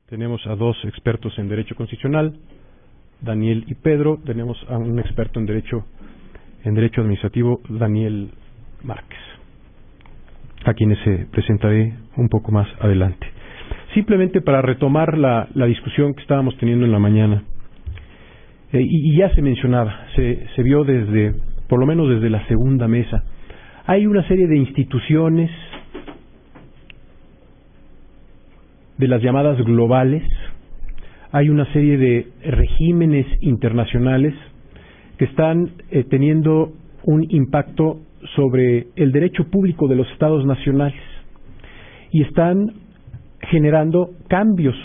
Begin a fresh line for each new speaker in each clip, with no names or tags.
Tenemos a dos expertos en Derecho Constitucional, Daniel y Pedro. Tenemos a un experto en Derecho Administrativo, Daniel Márquez, a quienes presentaré un poco más adelante. Simplemente para retomar la discusión que estábamos teniendo en la mañana, y ya se mencionaba, se vio por lo menos desde la segunda mesa, hay una serie de instituciones de las llamadas globales, hay una serie de regímenes internacionales que están teniendo un impacto sobre el derecho público de los estados nacionales y están generando cambios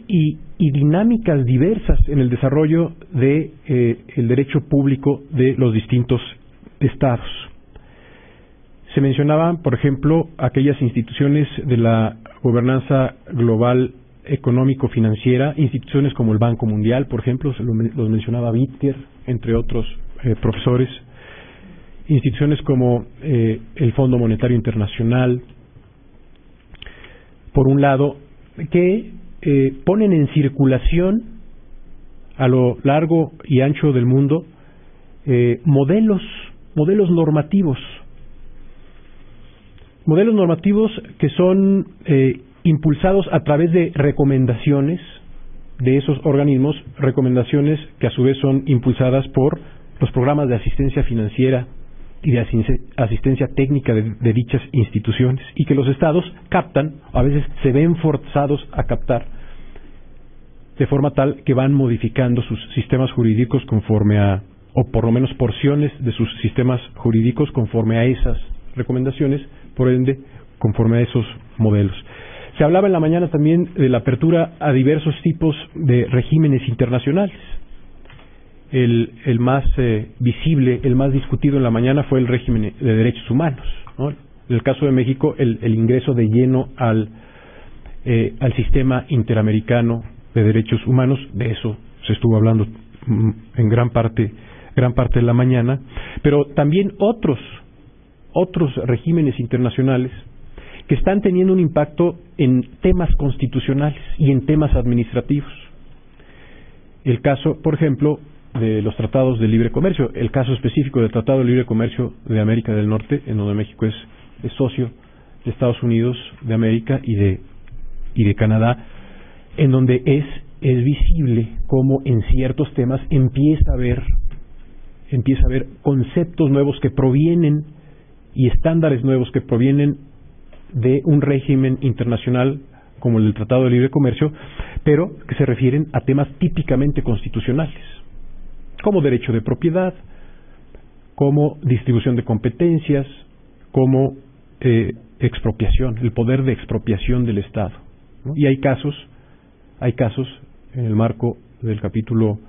y dinámicas diversas en el desarrollo de el derecho público de los distintos estados. Se mencionaban, por ejemplo, aquellas instituciones de la gobernanza global económico-financiera, instituciones como el Banco Mundial, por ejemplo, los mencionaba Bittker, entre otros profesores, instituciones como el Fondo Monetario Internacional, por un lado, que ponen en circulación a lo largo y ancho del mundo modelos normativos que son impulsados a través de recomendaciones de esos organismos, recomendaciones que a su vez son impulsadas por los programas de asistencia financiera y de asistencia técnica de dichas instituciones, y que los estados captan, a veces se ven forzados a captar, de forma tal que van modificando sus sistemas jurídicos conforme a, o por lo menos porciones de sus sistemas jurídicos conforme a esas recomendaciones, por ende, conforme a esos modelos. Se hablaba en la mañana también de la apertura a diversos tipos de regímenes internacionales. El más visible, el más discutido en la mañana fue el régimen de derechos humanos, ¿no? En el caso de México, el ingreso de lleno al sistema interamericano de derechos humanos. De eso se estuvo hablando en gran parte de la mañana, pero también otros regímenes internacionales que están teniendo un impacto en temas constitucionales y en temas administrativos. El caso, por ejemplo, de los tratados de libre comercio, el caso específico del Tratado de Libre Comercio de América del Norte, en donde México es socio de Estados Unidos de América y de Canadá, en donde es visible cómo en ciertos temas empieza a haber conceptos nuevos que provienen y estándares nuevos que provienen de un régimen internacional como el del Tratado de Libre Comercio, pero que se refieren a temas típicamente constitucionales, como derecho de propiedad, como distribución de competencias, como expropiación, el poder de expropiación del Estado, ¿no? Y hay casos en el marco del capítulo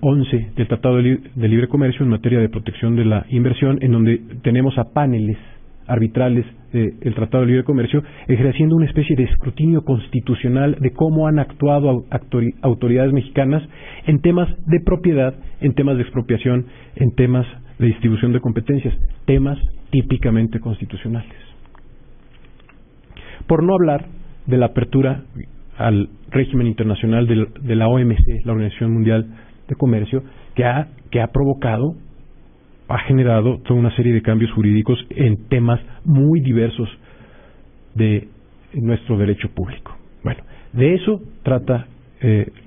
11 del Tratado de Libre Comercio en materia de protección de la inversión, en donde tenemos a paneles arbitrales del Tratado de Libre Comercio ejerciendo una especie de escrutinio constitucional de cómo han actuado autoridades mexicanas en temas de propiedad, en temas de expropiación, en temas de distribución de competencias, temas típicamente constitucionales. Por no hablar de la apertura al régimen internacional de la OMC, la Organización Mundial de Comercio, que ha generado toda una serie de cambios jurídicos en temas muy diversos de nuestro derecho público. Bueno, de eso trata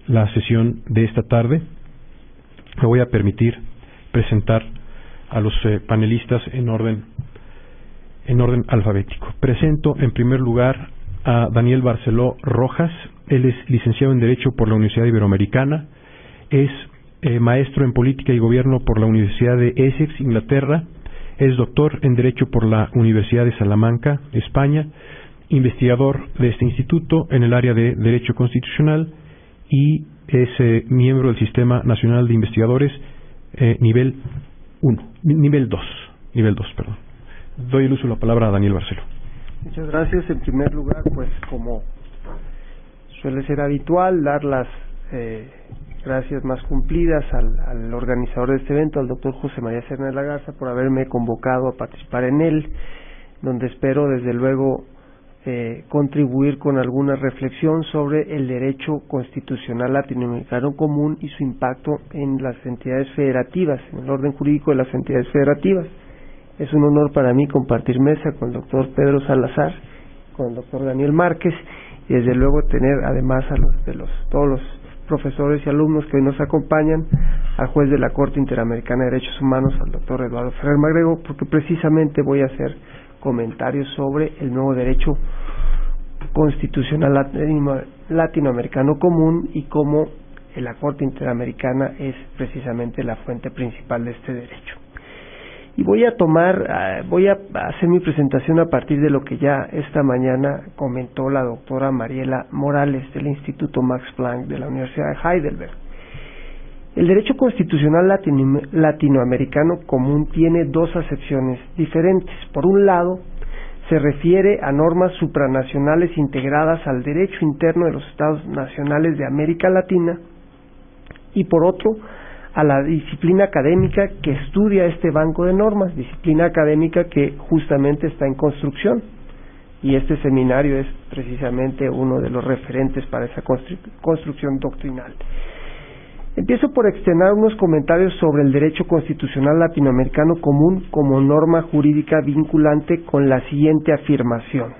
la sesión de esta tarde. Me voy a permitir presentar a los panelistas en orden alfabético. Presento en primer lugar a Daniel Barceló Rojas. Él es licenciado en Derecho por la Universidad Iberoamericana, es maestro en Política y Gobierno por la Universidad de Essex, Inglaterra, es doctor en Derecho por la Universidad de Salamanca, España, investigador de este instituto en el área de Derecho Constitucional y es miembro del Sistema Nacional de Investigadores nivel 2, perdón. Doy el uso de la palabra a Daniel Barceló.
Muchas gracias. En primer lugar, pues como suele ser habitual, dar las gracias más cumplidas al organizador de este evento, al doctor José María Serna de la Garza, por haberme convocado a participar en él, donde espero desde luego contribuir con alguna reflexión sobre el derecho constitucional latinoamericano común y su impacto en las entidades federativas, en el orden jurídico de las entidades federativas. Es un honor para mí compartir mesa con el doctor Pedro Salazar, con el doctor Daniel Márquez, y desde luego tener además a todos los profesores y alumnos que hoy nos acompañan, al juez de la Corte Interamericana de Derechos Humanos, al doctor Eduardo Ferrer Magrego, porque precisamente voy a hacer comentarios sobre el nuevo derecho constitucional latinoamericano común y cómo la Corte Interamericana es precisamente la fuente principal de este derecho. Y voy a hacer mi presentación a partir de lo que ya esta mañana comentó la doctora Mariela Morales del Instituto Max Planck de la Universidad de Heidelberg. El derecho constitucional latinoamericano común tiene dos acepciones diferentes. Por un lado, se refiere a normas supranacionales integradas al derecho interno de los estados nacionales de América Latina, y por otro, a la disciplina académica que estudia este banco de normas, disciplina académica que justamente está en construcción, y este seminario es precisamente uno de los referentes para esa construcción doctrinal. Empiezo por externar unos comentarios sobre el derecho constitucional latinoamericano común como norma jurídica vinculante con la siguiente afirmación.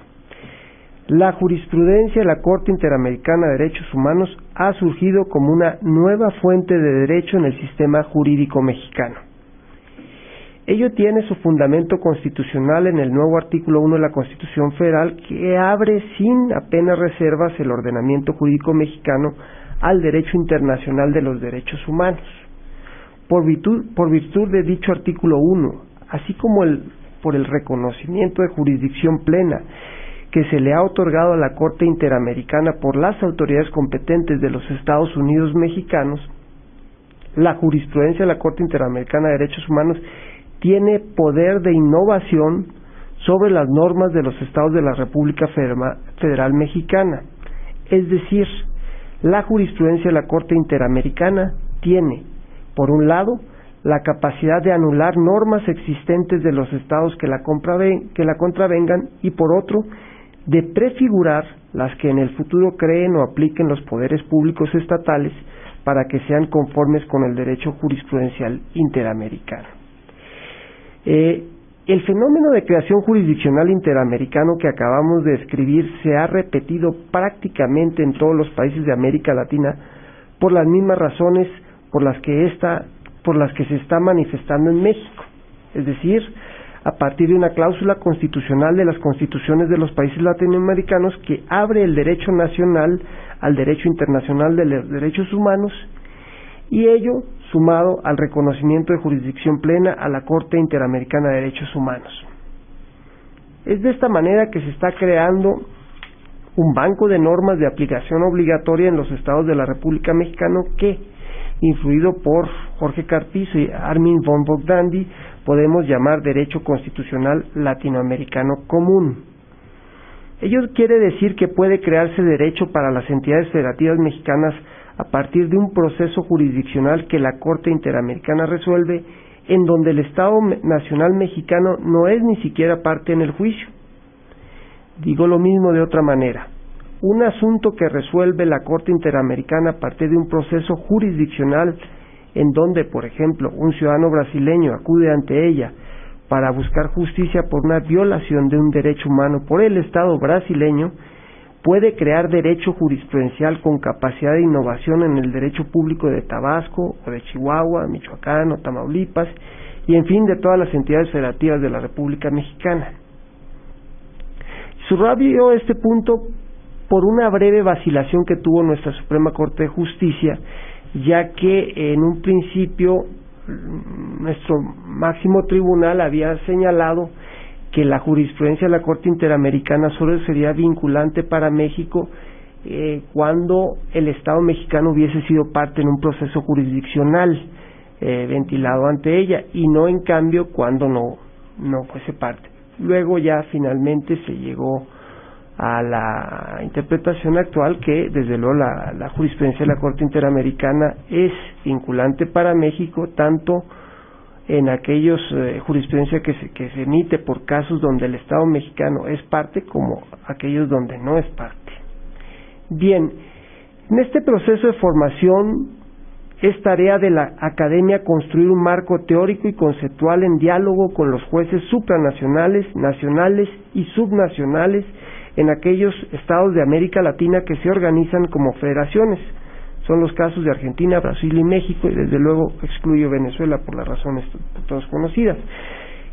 La jurisprudencia de la Corte Interamericana de Derechos Humanos ha surgido como una nueva fuente de derecho en el sistema jurídico mexicano. Ello tiene su fundamento constitucional en el nuevo artículo 1 de la Constitución Federal, que abre sin apenas reservas el ordenamiento jurídico mexicano al derecho internacional de los derechos humanos. Por virtud de dicho artículo 1, así como por el reconocimiento de jurisdicción plena que se le ha otorgado a la Corte Interamericana por las autoridades competentes de los Estados Unidos mexicanos, la jurisprudencia de la Corte Interamericana de Derechos Humanos tiene poder de innovación sobre las normas de los estados de la República Federal Mexicana. Es decir, la jurisprudencia de la Corte Interamericana tiene, por un lado, la capacidad de anular normas existentes de los estados que la contravengan, y por otro, de prefigurar las que en el futuro creen o apliquen los poderes públicos estatales para que sean conformes con el derecho jurisprudencial interamericano. El fenómeno de creación jurisdiccional interamericano que acabamos de describir se ha repetido prácticamente en todos los países de América Latina por las mismas razones por las que se está manifestando en México, es decir, a partir de una cláusula constitucional de las constituciones de los países latinoamericanos que abre el derecho nacional al derecho internacional de los derechos humanos, y ello sumado al reconocimiento de jurisdicción plena a la Corte Interamericana de Derechos Humanos. Es de esta manera que se está creando un banco de normas de aplicación obligatoria en los estados de la República Mexicana que, influido por Jorge Carpizo y Armin von Bogdandy, podemos llamar derecho constitucional latinoamericano común. Ello quiere decir que puede crearse derecho para las entidades federativas mexicanas a partir de un proceso jurisdiccional que la Corte Interamericana resuelve, en donde el Estado Nacional mexicano no es ni siquiera parte en el juicio. Digo lo mismo de otra manera. Un asunto que resuelve la Corte Interamericana a partir de un proceso jurisdiccional en donde, por ejemplo, un ciudadano brasileño acude ante ella para buscar justicia por una violación de un derecho humano por el Estado brasileño, puede crear derecho jurisprudencial con capacidad de innovación en el derecho público de Tabasco, o de Chihuahua, Michoacán o Tamaulipas, y en fin de todas las entidades federativas de la República Mexicana. Subrayo este punto por una breve vacilación que tuvo nuestra Suprema Corte de Justicia, ya que en un principio nuestro máximo tribunal había señalado que la jurisprudencia de la Corte Interamericana solo sería vinculante para México cuando el Estado mexicano hubiese sido parte en un proceso jurisdiccional ventilado ante ella, y no en cambio cuando no fuese parte. Luego ya finalmente se llegó a la interpretación actual que desde luego la jurisprudencia de la Corte Interamericana es vinculante para México tanto en aquellos jurisprudencia que se emite por casos donde el Estado mexicano es parte, como aquellos donde no es parte. Bien, en este proceso de formación es tarea de la Academia construir un marco teórico y conceptual en diálogo con los jueces supranacionales, nacionales y subnacionales en aquellos estados de América Latina que se organizan como federaciones. Son los casos de Argentina, Brasil y México, y desde luego excluyo Venezuela por las razones todas conocidas.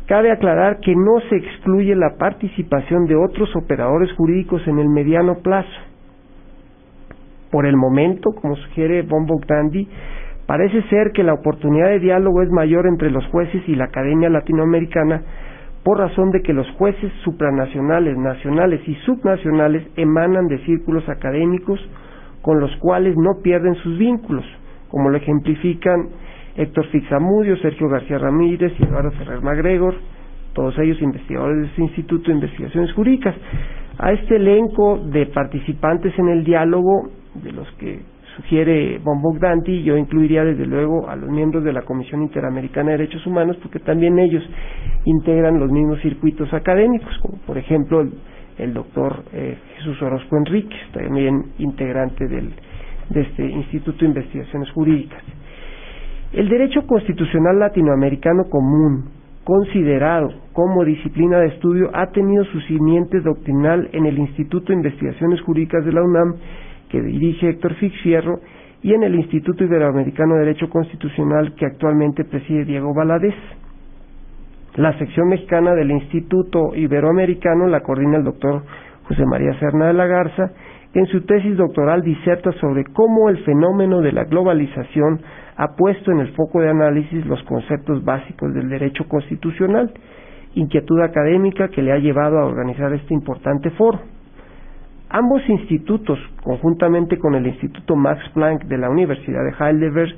Cabe aclarar que no se excluye la participación de otros operadores jurídicos en el mediano plazo. Por el momento, como sugiere von Bogdandy, parece ser que la oportunidad de diálogo es mayor entre los jueces y la Academia Latinoamericana por razón de que los jueces supranacionales, nacionales y subnacionales emanan de círculos académicos con los cuales no pierden sus vínculos, como lo ejemplifican Héctor Fixamudio, Sergio García Ramírez y Eduardo Ferrer MacGregor, todos ellos investigadores de este Instituto de Investigaciones Jurídicas. A este elenco de participantes en el diálogo, de los que sugiere von Bogdandy, yo incluiría desde luego a los miembros de la Comisión Interamericana de Derechos Humanos, porque también ellos integran los mismos circuitos académicos, como por ejemplo el doctor Jesús Orozco Enríquez, también integrante de este Instituto de Investigaciones Jurídicas. El derecho constitucional latinoamericano común, considerado como disciplina de estudio, ha tenido su simiente doctrinal en el Instituto de Investigaciones Jurídicas de la UNAM, que dirige Héctor Fierro, y en el Instituto Iberoamericano de Derecho Constitucional, que actualmente preside Diego Valadez. La sección mexicana del Instituto Iberoamericano la coordina el doctor José María Serna de la Garza, que en su tesis doctoral diserta sobre cómo el fenómeno de la globalización ha puesto en el foco de análisis los conceptos básicos del derecho constitucional, inquietud académica que le ha llevado a organizar este importante foro. Ambos institutos, conjuntamente con el Instituto Max Planck de la Universidad de Heidelberg,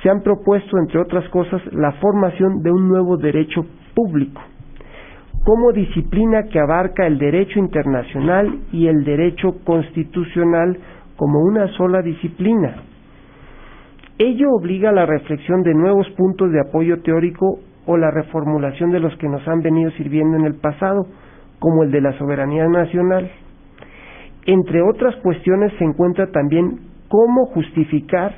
se han propuesto, entre otras cosas, la formación de un nuevo derecho público, como disciplina que abarca el derecho internacional y el derecho constitucional como una sola disciplina. Ello obliga a la reflexión de nuevos puntos de apoyo teórico o la reformulación de los que nos han venido sirviendo en el pasado, como el de la soberanía nacional. Entre otras cuestiones se encuentra también cómo justificar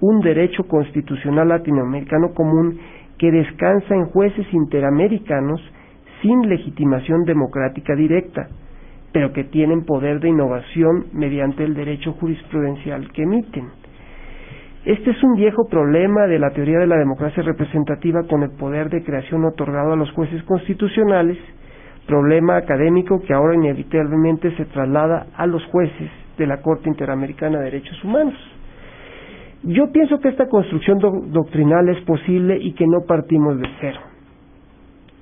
un derecho constitucional latinoamericano común que descansa en jueces interamericanos sin legitimación democrática directa, pero que tienen poder de innovación mediante el derecho jurisprudencial que emiten. Este es un viejo problema de la teoría de la democracia representativa con el poder de creación otorgado a los jueces constitucionales, problema académico que ahora inevitablemente se traslada a los jueces de la Corte Interamericana de Derechos Humanos. Yo pienso que esta construcción doctrinal es posible y que no partimos de cero.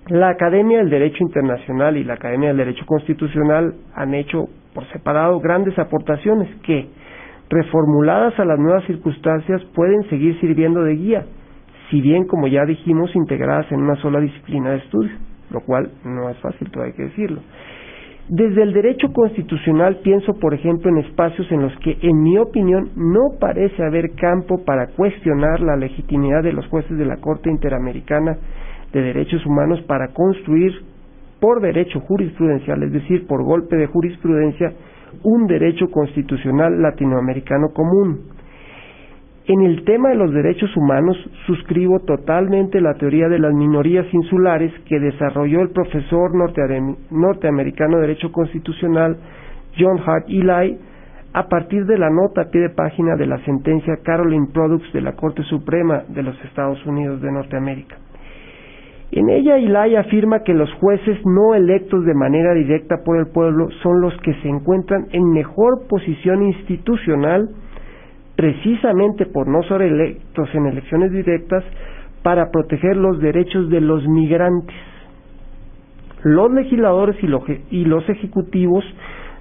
La Academia del Derecho Internacional y la Academia del Derecho Constitucional han hecho por separado grandes aportaciones que, reformuladas a las nuevas circunstancias, pueden seguir sirviendo de guía, si bien, como ya dijimos, integradas en una sola disciplina de estudio, lo cual no es fácil, todo hay que decirlo. Desde el derecho constitucional pienso, por ejemplo, en espacios en los que, en mi opinión, no parece haber campo para cuestionar la legitimidad de los jueces de la Corte Interamericana de Derechos Humanos para construir, por derecho jurisprudencial, es decir, por golpe de jurisprudencia, un derecho constitucional latinoamericano común. En el tema de los derechos humanos suscribo totalmente la teoría de las minorías insulares que desarrolló el profesor norteamericano de Derecho Constitucional John Hart Ely a partir de la nota a pie de página de la sentencia Caroline Products de la Corte Suprema de los Estados Unidos de Norteamérica. En ella Ely afirma que los jueces no electos de manera directa por el pueblo son los que se encuentran en mejor posición institucional, precisamente por no ser electos en elecciones directas, para proteger los derechos de los migrantes. Los legisladores y los ejecutivos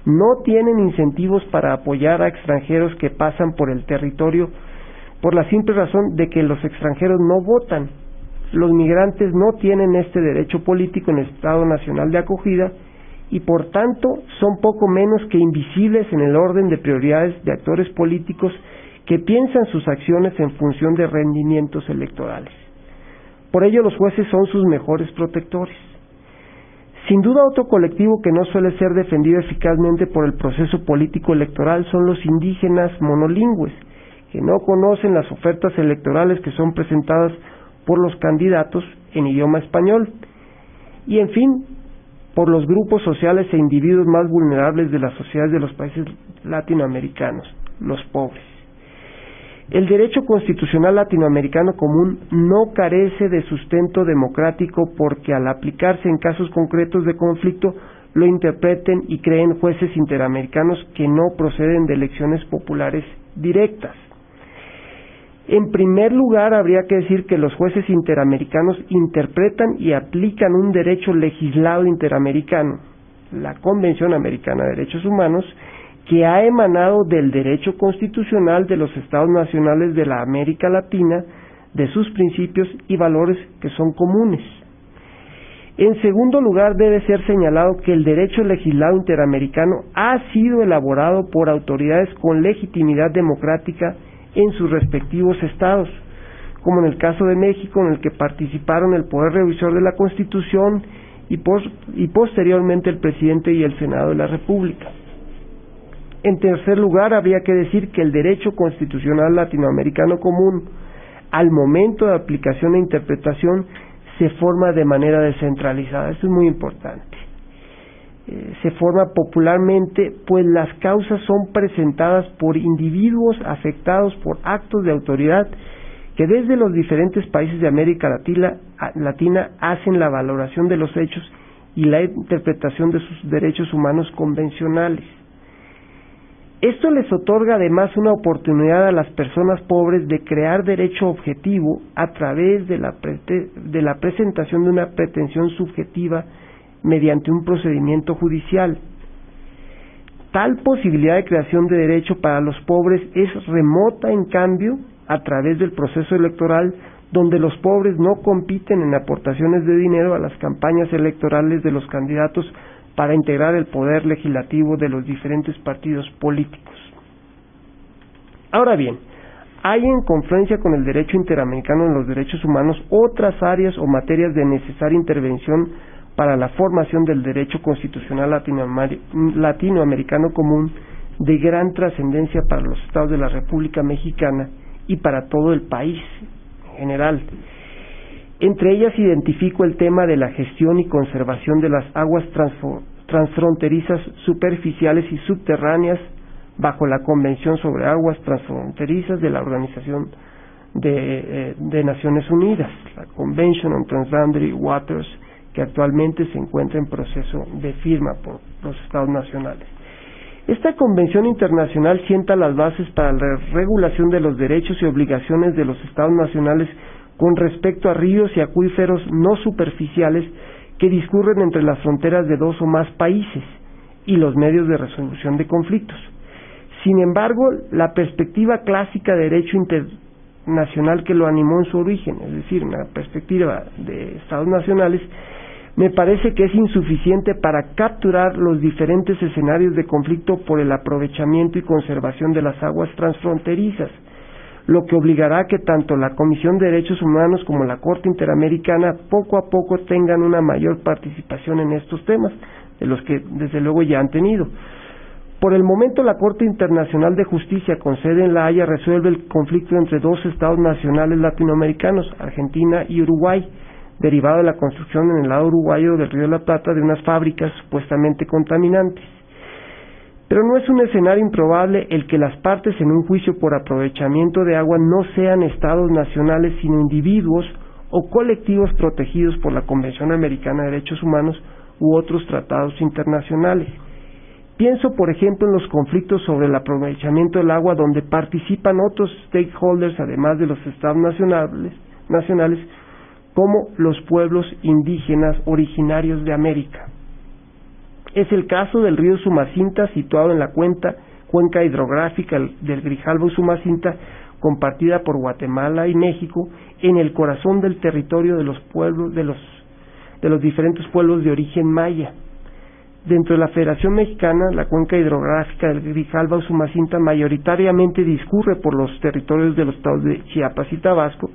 no tienen incentivos para apoyar a extranjeros que pasan por el territorio por la simple razón de que los extranjeros no votan. Los migrantes no tienen este derecho político en el Estado Nacional de acogida y por tanto son poco menos que invisibles en el orden de prioridades de actores políticos que piensan sus acciones en función de rendimientos electorales. Por ello, los jueces son sus mejores protectores. Sin duda, otro colectivo que no suele ser defendido eficazmente por el proceso político electoral son los indígenas monolingües, que no conocen las ofertas electorales que son presentadas por los candidatos en idioma español, y en fin, por los grupos sociales e individuos más vulnerables de las sociedades de los países latinoamericanos, los pobres. El derecho constitucional latinoamericano común no carece de sustento democrático porque al aplicarse en casos concretos de conflicto lo interpreten y creen jueces interamericanos que no proceden de elecciones populares directas. En primer lugar, habría que decir que los jueces interamericanos interpretan y aplican un derecho legislado interamericano, la Convención Americana de Derechos Humanos, que ha emanado del derecho constitucional de los Estados nacionales de la América Latina, de sus principios y valores que son comunes. En segundo lugar, debe ser señalado que el derecho legislado interamericano ha sido elaborado por autoridades con legitimidad democrática en sus respectivos estados, como en el caso de México, en el que participaron el Poder Revisor de la Constitución y posteriormente el Presidente y el Senado de la República. En tercer lugar, habría que decir que el derecho constitucional latinoamericano común, al momento de aplicación e interpretación, se forma de manera descentralizada. Esto es muy importante. Se forma popularmente, pues las causas son presentadas por individuos afectados por actos de autoridad que desde los diferentes países de América Latina hacen la valoración de los hechos y la interpretación de sus derechos humanos convencionales. Esto les otorga además una oportunidad a las personas pobres de crear derecho objetivo a través de la presentación de una pretensión subjetiva mediante un procedimiento judicial. Tal posibilidad de creación de derecho para los pobres es remota, en cambio, a través del proceso electoral, donde los pobres no compiten en aportaciones de dinero a las campañas electorales de los candidatos para integrar el poder legislativo de los diferentes partidos políticos. Ahora bien, hay en confluencia con el derecho interamericano en los derechos humanos otras áreas o materias de necesaria intervención para la formación del derecho constitucional latinoamericano común de gran trascendencia para los estados de la República Mexicana y para todo el país en general. Entre ellas identifico el tema de la gestión y conservación de las aguas transfronterizas superficiales y subterráneas bajo la Convención sobre Aguas Transfronterizas de la Organización de Naciones Unidas, la Convention on Transboundary Waters, que actualmente se encuentra en proceso de firma por los Estados nacionales. Esta convención internacional sienta las bases para la regulación de los derechos y obligaciones de los Estados nacionales con respecto a ríos y acuíferos no superficiales que discurren entre las fronteras de dos o más países y los medios de resolución de conflictos. Sin embargo, la perspectiva clásica de derecho internacional que lo animó en su origen, es decir, una perspectiva de Estados nacionales, me parece que es insuficiente para capturar los diferentes escenarios de conflicto por el aprovechamiento y conservación de las aguas transfronterizas, lo que obligará a que tanto la Comisión de Derechos Humanos como la Corte Interamericana poco a poco tengan una mayor participación en estos temas, de los que desde luego ya han tenido. Por el momento, la Corte Internacional de Justicia con sede en La Haya resuelve el conflicto entre dos estados nacionales latinoamericanos, Argentina y Uruguay, derivado de la construcción en el lado uruguayo del Río de la Plata de unas fábricas supuestamente contaminantes. Pero no es un escenario improbable el que las partes en un juicio por aprovechamiento de agua no sean estados nacionales, sino individuos o colectivos protegidos por la Convención Americana de Derechos Humanos u otros tratados internacionales. Pienso, por ejemplo, en los conflictos sobre el aprovechamiento del agua donde participan otros stakeholders, además de los estados nacionales, como los pueblos indígenas originarios de América. Es el caso del río Sumacinta, situado en la cuenca hidrográfica del Grijalva-Usumacinta, compartida por Guatemala y México, en el corazón del territorio de los pueblos de los diferentes pueblos de origen maya. Dentro de la Federación Mexicana, la cuenca hidrográfica del Grijalva-Usumacinta mayoritariamente discurre por los territorios de los estados de Chiapas y Tabasco,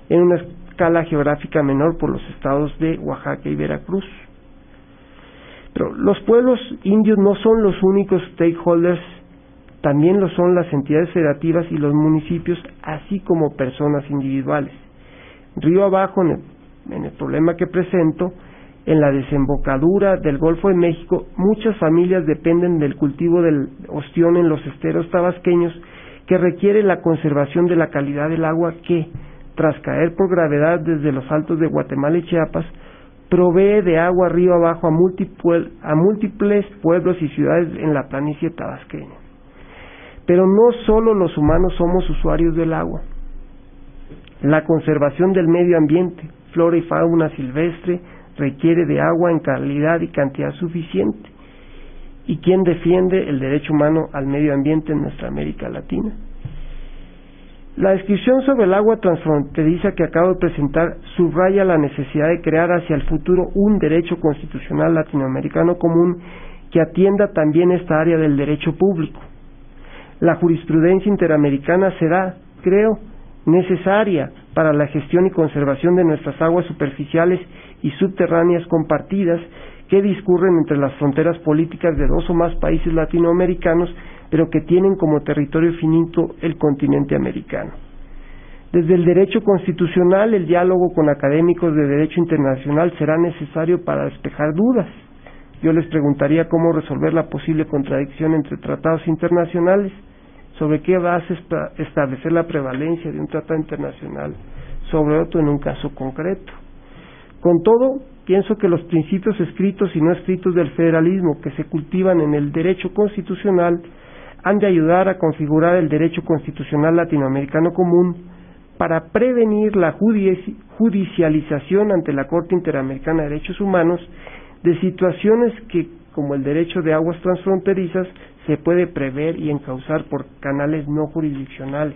en una escala geográfica menor por los estados de Oaxaca y Veracruz. Pero los pueblos indios no son los únicos stakeholders, también lo son las entidades federativas y los municipios, así como personas individuales. Río abajo, en el problema que presento, en la desembocadura del Golfo de México, muchas familias dependen del cultivo del ostión en los esteros tabasqueños, que requiere la conservación de la calidad del agua que, tras caer por gravedad desde los altos de Guatemala y Chiapas, provee de agua río abajo a múltiples pueblos y ciudades en la planicie tabasqueña. Pero no solo los humanos somos usuarios del agua. La conservación del medio ambiente, flora y fauna silvestre, requiere de agua en calidad y cantidad suficiente. ¿Y quién defiende el derecho humano al medio ambiente en nuestra América Latina? La descripción sobre el agua transfronteriza que acabo de presentar subraya la necesidad de crear hacia el futuro un derecho constitucional latinoamericano común que atienda también esta área del derecho público. La jurisprudencia interamericana será, creo, necesaria para la gestión y conservación de nuestras aguas superficiales y subterráneas compartidas que discurren entre las fronteras políticas de dos o más países latinoamericanos, pero que tienen como territorio finito el continente americano. Desde el derecho constitucional, el diálogo con académicos de derecho internacional será necesario para despejar dudas. Yo les preguntaría cómo resolver la posible contradicción entre tratados internacionales, sobre qué base establecer la prevalencia de un tratado internacional sobre otro en un caso concreto. Con todo, pienso que los principios escritos y no escritos del federalismo que se cultivan en el derecho constitucional han de ayudar a configurar el derecho constitucional latinoamericano común para prevenir la judicialización ante la Corte Interamericana de Derechos Humanos de situaciones que, como el derecho de aguas transfronterizas, se puede prever y encauzar por canales no jurisdiccionales.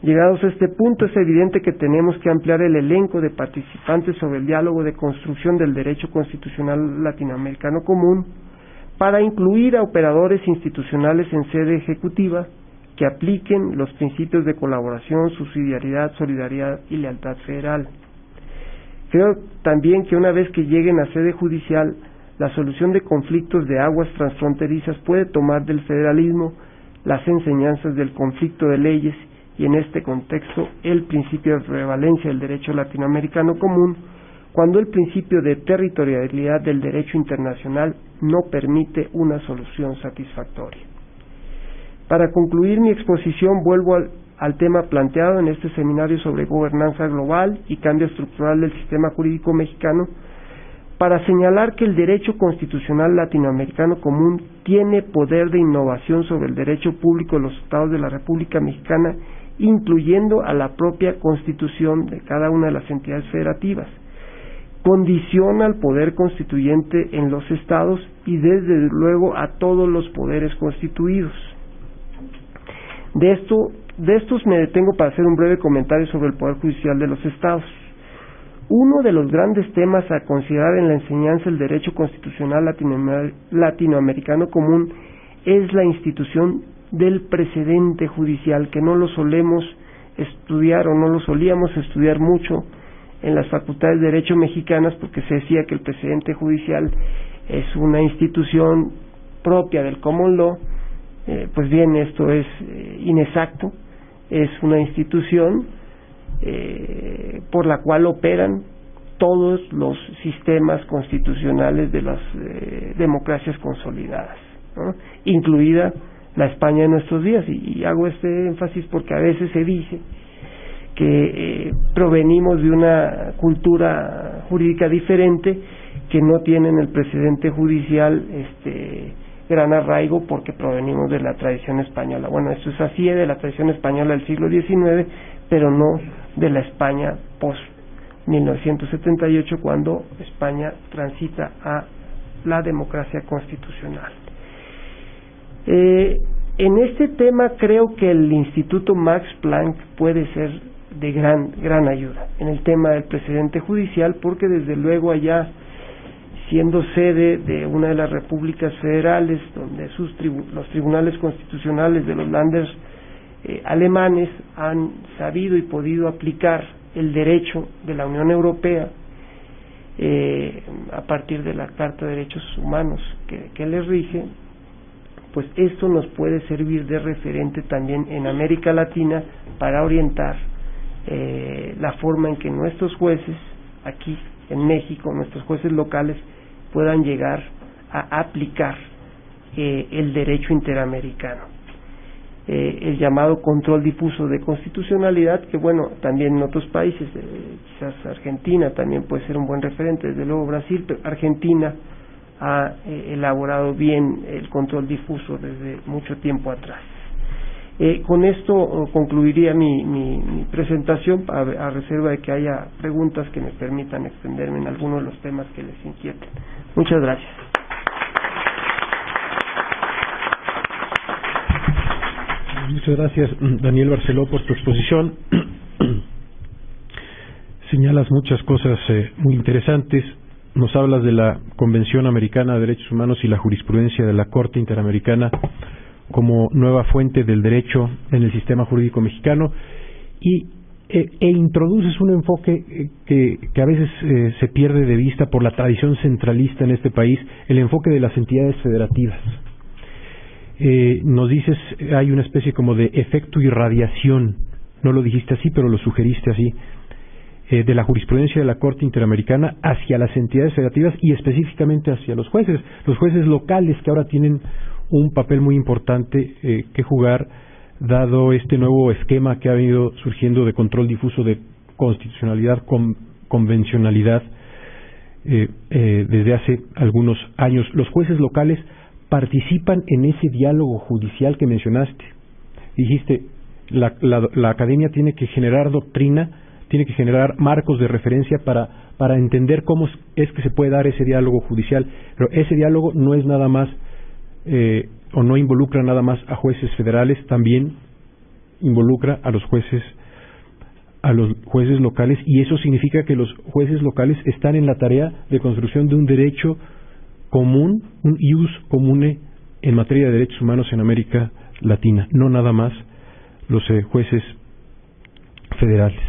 Llegados a este punto, es evidente que tenemos que ampliar el elenco de participantes sobre el diálogo de construcción del derecho constitucional latinoamericano común para incluir a operadores institucionales en sede ejecutiva que apliquen los principios de colaboración, subsidiariedad, solidaridad y lealtad federal. Creo también que una vez que lleguen a sede judicial, la solución de conflictos de aguas transfronterizas puede tomar del federalismo las enseñanzas del conflicto de leyes y en este contexto el principio de prevalencia del derecho latinoamericano común, cuando el principio de territorialidad del derecho internacional no permite una solución satisfactoria. Para concluir mi exposición, vuelvo al tema planteado en este seminario sobre gobernanza global y cambio estructural del sistema jurídico mexicano, para señalar que el derecho constitucional latinoamericano común tiene poder de innovación sobre el derecho público de los estados de la República Mexicana, incluyendo a la propia constitución de cada una de las entidades federativas. Condiciona al poder constituyente en los estados y desde luego a todos los poderes constituidos. De estos me detengo para hacer un breve comentario sobre el poder judicial de los estados. Uno de los grandes temas a considerar en la enseñanza del derecho constitucional latinoamericano común es la institución del precedente judicial, que no lo solemos estudiar o no lo solíamos estudiar mucho en las facultades de derecho mexicanas, porque se decía que el precedente judicial es una institución propia del common law. Pues bien, esto es inexacto. Es una institución por la cual operan todos los sistemas constitucionales de las democracias consolidadas, ¿no? Incluida la España de nuestros días, y hago este énfasis porque a veces se dice que provenimos de una cultura jurídica diferente, que no tienen el precedente judicial gran arraigo porque provenimos de la tradición española. Bueno, esto es así, de la tradición española del siglo XIX, pero no de la España post 1978, cuando España transita a la democracia constitucional. En este tema creo que el Instituto Max Planck puede ser de gran ayuda en el tema del precedente judicial, porque desde luego allá, siendo sede de una de las repúblicas federales donde los tribunales constitucionales de los Länders alemanes han sabido y podido aplicar el derecho de la Unión Europea a partir de la Carta de Derechos Humanos que les rige, pues esto nos puede servir de referente también en América Latina para orientar la forma en que nuestros jueces aquí en México, nuestros jueces locales, puedan llegar a aplicar el derecho interamericano. El llamado control difuso de constitucionalidad, que bueno, también en otros países, quizás Argentina también puede ser un buen referente, desde luego Brasil, pero Argentina ha elaborado bien el control difuso desde mucho tiempo atrás. Con esto concluiría mi presentación, a reserva de que haya preguntas que me permitan extenderme en algunos de los temas que les inquieten. Muchas gracias.
Muchas gracias, Daniel Barceló, por tu exposición. Señalas muchas cosas muy interesantes. Nos hablas de la Convención Americana de Derechos Humanos y la jurisprudencia de la Corte Interamericana como nueva fuente del derecho en el sistema jurídico mexicano e introduces un enfoque que a veces se pierde de vista por la tradición centralista en este país, el enfoque de las entidades federativas. Nos dices, hay una especie como de efecto irradiación, no lo dijiste así, pero lo sugeriste así, de la jurisprudencia de la Corte Interamericana hacia las entidades federativas y específicamente hacia los jueces locales, que ahora tienen un papel muy importante que jugar, dado este nuevo esquema que ha venido surgiendo de control difuso de constitucionalidad, convencionalidad desde hace algunos años. Los jueces locales participan en ese diálogo judicial que mencionaste. Dijiste, la academia tiene que generar doctrina, tiene que generar marcos de referencia para entender cómo es que se puede dar ese diálogo judicial, pero ese diálogo no es nada más o no involucra nada más a jueces federales, también involucra a los jueces locales, y eso significa que los jueces locales están en la tarea de construcción de un derecho común, un ius comune en materia de derechos humanos en América Latina, no nada más los jueces federales.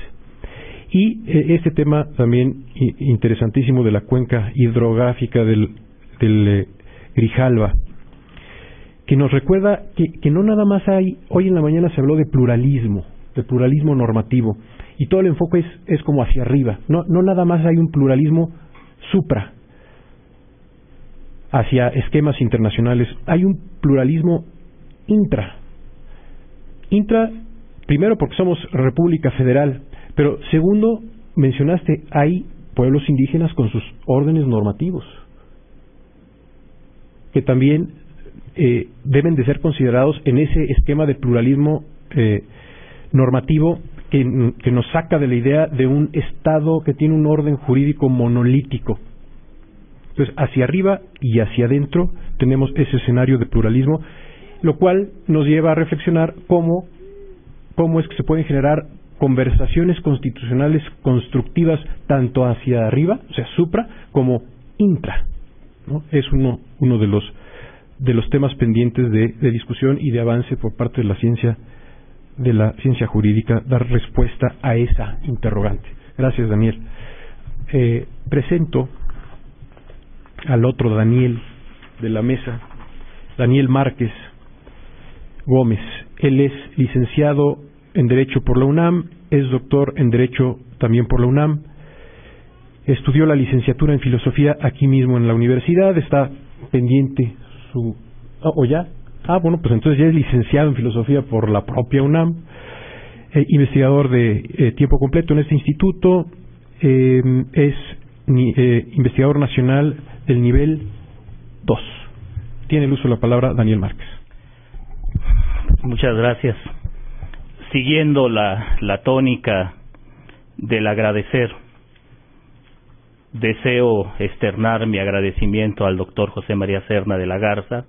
Y este tema también interesantísimo de la cuenca hidrográfica del Grijalva, que nos recuerda que no nada más hay, hoy en la mañana se habló de pluralismo normativo, y todo el enfoque es como hacia arriba, no nada más hay un pluralismo supra, hacia esquemas internacionales, hay un pluralismo intra, primero porque somos república federal, pero segundo, mencionaste, hay pueblos indígenas con sus órdenes normativos, que también deben de ser considerados en ese esquema de pluralismo normativo que nos saca de la idea de un Estado que tiene un orden jurídico monolítico. Entonces, hacia arriba y hacia adentro tenemos ese escenario de pluralismo, lo cual nos lleva a reflexionar cómo es que se pueden generar conversaciones constitucionales constructivas tanto hacia arriba, o sea, supra, como intra, ¿no? Es uno de los temas pendientes de discusión y de avance por parte de la ciencia jurídica, dar respuesta a esa interrogante. Gracias, Daniel. Presento al otro Daniel de la mesa, Daniel Márquez Gómez. Él es licenciado en Derecho por la UNAM, es doctor en Derecho también por la UNAM, estudió la licenciatura en Filosofía aquí mismo en la universidad, está pendiente bueno, pues entonces ya es licenciado en Filosofía por la propia UNAM, investigador de tiempo completo en este instituto, es investigador nacional del nivel 2. Tiene el uso de la palabra Daniel Márquez.
Muchas gracias. Siguiendo la tónica del agradecer, deseo externar mi agradecimiento al doctor José María Serna de la Garza,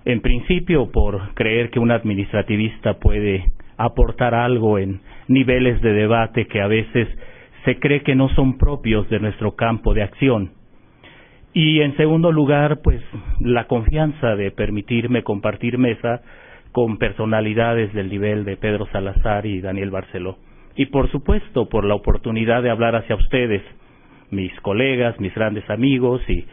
en principio por creer que un administrativista puede aportar algo en niveles de debate que a veces se cree que no son propios de nuestro campo de acción. Y en segundo lugar, pues la confianza de permitirme compartir mesa con personalidades del nivel de Pedro Salazar y Daniel Barceló. y por supuesto por la oportunidad de hablar hacia ustedes, mis colegas, mis grandes amigos y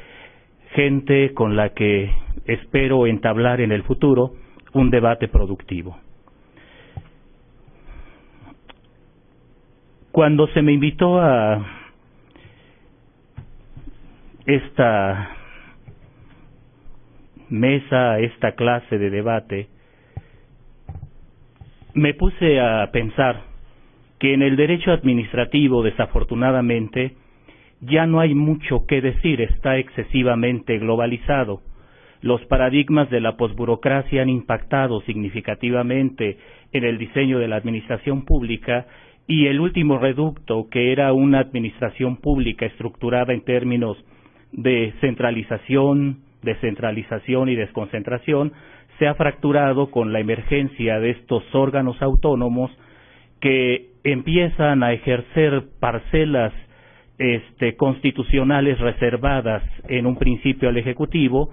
gente con la que espero entablar en el futuro un debate productivo. Cuando se me invitó a esta mesa, a esta clase de debate, me puse a pensar que en el derecho administrativo, desafortunadamente, ya no hay mucho que decir, está excesivamente globalizado. Los paradigmas de la posburocracia han impactado significativamente en el diseño de la administración pública, y el último reducto, que era una administración pública estructurada en términos de centralización, descentralización y desconcentración, se ha fracturado con la emergencia de estos órganos autónomos que empiezan a ejercer parcelas constitucionales reservadas en un principio al Ejecutivo,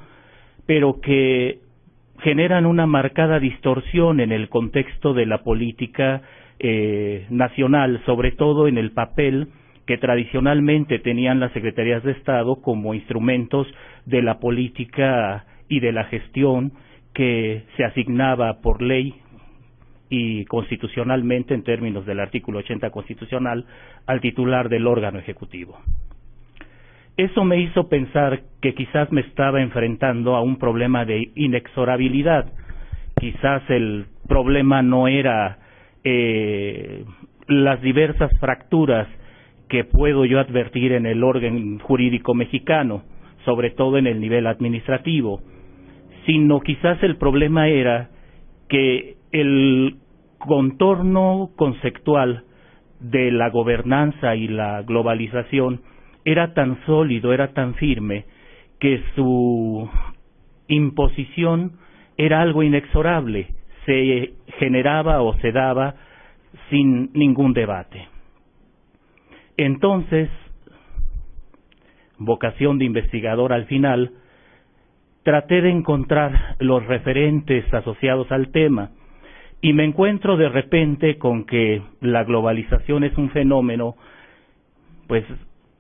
pero que generan una marcada distorsión en el contexto de la política nacional, sobre todo en el papel que tradicionalmente tenían las secretarías de Estado como instrumentos de la política y de la gestión que se asignaba por ley y constitucionalmente, en términos del artículo 80 constitucional, al titular del órgano ejecutivo. Eso me hizo pensar que quizás me estaba enfrentando a un problema de inexorabilidad. Quizás el problema no era las diversas fracturas que puedo yo advertir en el orden jurídico mexicano, sobre todo en el nivel administrativo, sino quizás el problema era que el contorno conceptual de la gobernanza y la globalización era tan sólido, era tan firme, que su imposición era algo inexorable, se generaba o se daba sin ningún debate. Entonces, vocación de investigador al final, traté de encontrar los referentes asociados al tema y me encuentro de repente con que la globalización es un fenómeno pues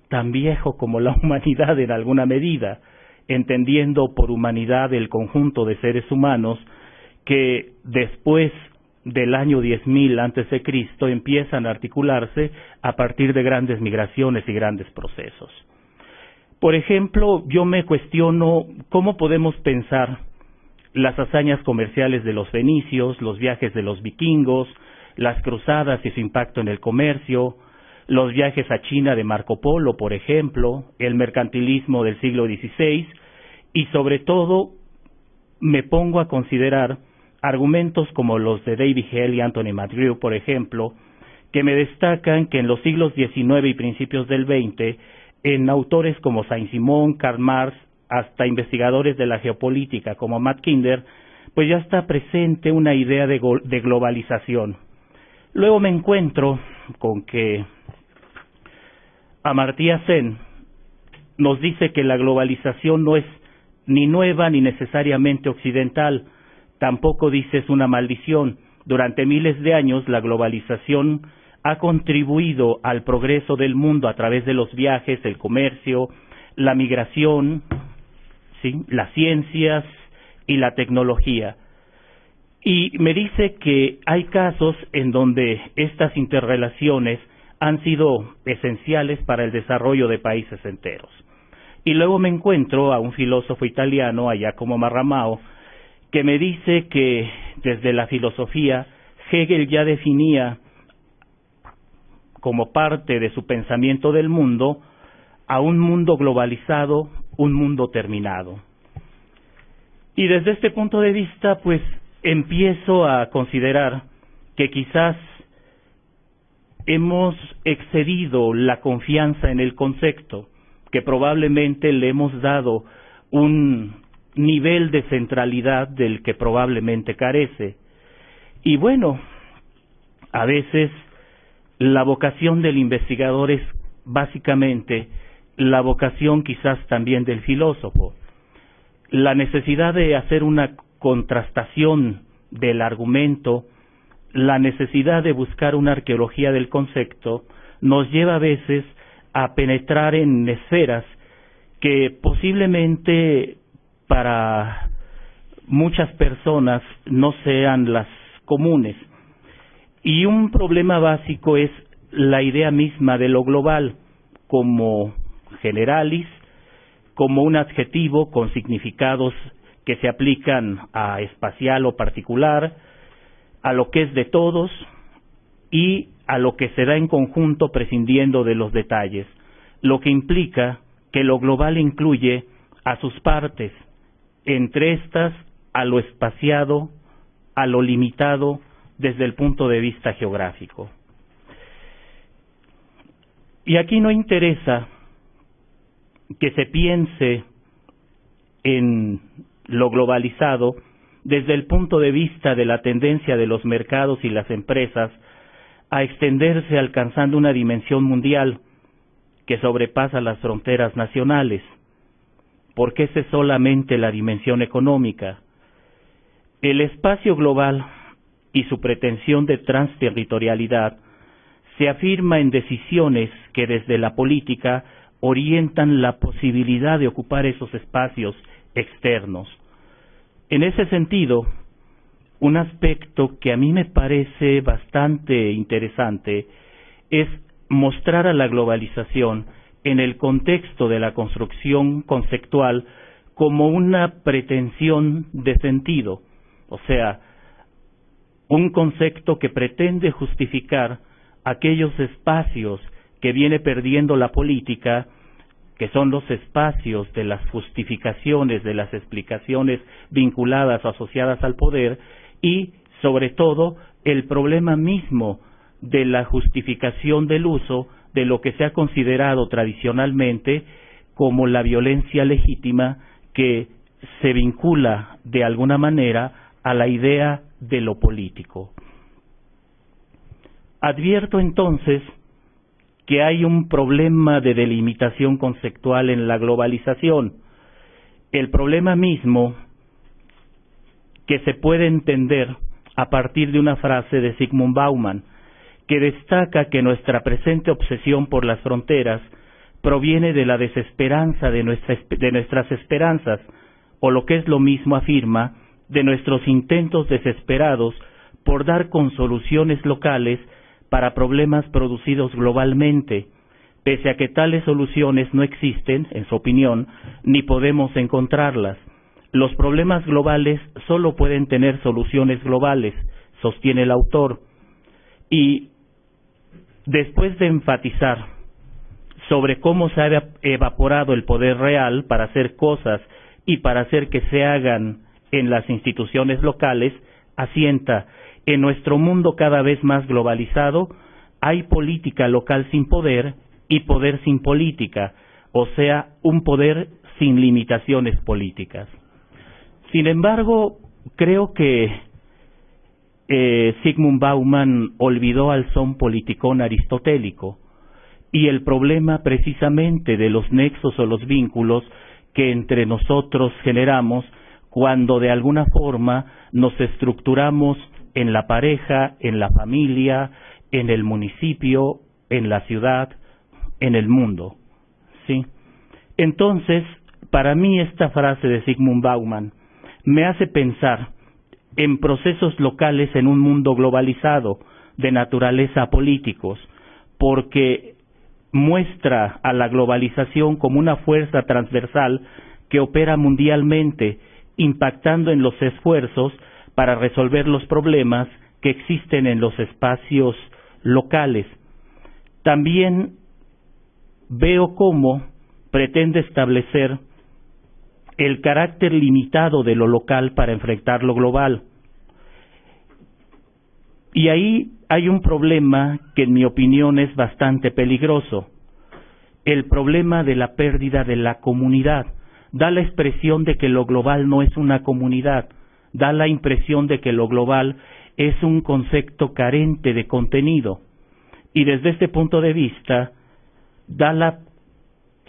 tan viejo como la humanidad en alguna medida, entendiendo por humanidad el conjunto de seres humanos que después del año 10.000 antes de Cristo empiezan a articularse a partir de grandes migraciones y grandes procesos. Por ejemplo, yo me cuestiono cómo podemos pensar las hazañas comerciales de los fenicios, los viajes de los vikingos, las cruzadas y su impacto en el comercio, los viajes a China de Marco Polo, por ejemplo, el mercantilismo del siglo XVI, y sobre todo me pongo a considerar argumentos como los de David Hale y Anthony McGrew, por ejemplo, que me destacan que en los siglos XIX y principios del XX, en autores como Saint-Simon, Karl Marx, hasta investigadores de la geopolítica como Matt Kinder, pues ya está presente una idea de globalización. Luego me encuentro con que Amartya Sen nos dice que la globalización no es ni nueva ni necesariamente occidental, tampoco dice es una maldición. Durante miles de años la globalización ha contribuido al progreso del mundo a través de los viajes, el comercio, la migración, ¿sí?, las ciencias y la tecnología. Y me dice que hay casos en donde estas interrelaciones han sido esenciales para el desarrollo de países enteros. Y luego me encuentro a un filósofo italiano, a Giacomo Marramao, que me dice que desde la filosofía Hegel ya definía como parte de su pensamiento del mundo a un mundo globalizado, un mundo terminado. Y desde este punto de vista, pues empiezo a considerar que quizás hemos excedido la confianza en el concepto, que probablemente le hemos dado un nivel de centralidad del que probablemente carece. Y bueno, a veces la vocación del investigador es básicamente la vocación quizás también del filósofo. La necesidad de hacer una contrastación del argumento, la necesidad de buscar una arqueología del concepto nos lleva a veces a penetrar en esferas que posiblemente para muchas personas no sean las comunes. Y un problema básico es la idea misma de lo global como generalis, como un adjetivo con significados que se aplican a espacial o particular, a lo que es de todos y a lo que se da en conjunto prescindiendo de los detalles, lo que implica que lo global incluye a sus partes, entre estas a lo espaciado, a lo limitado desde el punto de vista geográfico. Y aquí no interesa que se piense en lo globalizado desde el punto de vista de la tendencia de los mercados y las empresas a extenderse alcanzando una dimensión mundial que sobrepasa las fronteras nacionales, porque esa es solamente la dimensión económica. El espacio global y su pretensión de transterritorialidad se afirma en decisiones que desde la política orientan la posibilidad de ocupar esos espacios externos. En ese sentido, un aspecto que a mí me parece bastante interesante es mostrar a la globalización en el contexto de la construcción conceptual como una pretensión de sentido, o sea, un concepto que pretende justificar aquellos espacios que viene perdiendo la política, que son los espacios de las justificaciones, de las explicaciones vinculadas o asociadas al poder, y, sobre todo, el problema mismo de la justificación del uso de lo que se ha considerado tradicionalmente como la violencia legítima, que se vincula de alguna manera a la idea de lo político. Advierto entonces que hay un problema de delimitación conceptual en la globalización. El problema mismo que se puede entender a partir de una frase de Zygmunt Bauman, que destaca que nuestra presente obsesión por las fronteras proviene de la desesperanza de nuestras esperanzas, o lo que es lo mismo afirma, de nuestros intentos desesperados por dar con soluciones locales para problemas producidos globalmente, pese a que tales soluciones no existen, en su opinión, ni podemos encontrarlas. Los problemas globales solo pueden tener soluciones globales, sostiene el autor. Y después de enfatizar sobre cómo se ha evaporado el poder real para hacer cosas y para hacer que se hagan en las instituciones locales, asienta: en nuestro mundo cada vez más globalizado, hay política local sin poder y poder sin política, o sea, un poder sin limitaciones políticas. Sin embargo, creo que Zygmunt Bauman olvidó al son politicón aristotélico y el problema precisamente de los nexos o los vínculos que entre nosotros generamos cuando de alguna forma nos estructuramos en la pareja, en la familia, en el municipio, en la ciudad, en el mundo, ¿sí? Entonces, para mí esta frase de Zygmunt Bauman me hace pensar en procesos locales en un mundo globalizado de naturaleza políticos, porque muestra a la globalización como una fuerza transversal que opera mundialmente, impactando en los esfuerzos para resolver los problemas que existen en los espacios locales. También veo cómo pretende establecer el carácter limitado de lo local para enfrentar lo global. Y ahí hay un problema que en mi opinión es bastante peligroso, el problema de la pérdida de la comunidad. Da la expresión de que lo global no es una comunidad, da la impresión de que lo global es un concepto carente de contenido, y desde este punto de vista da la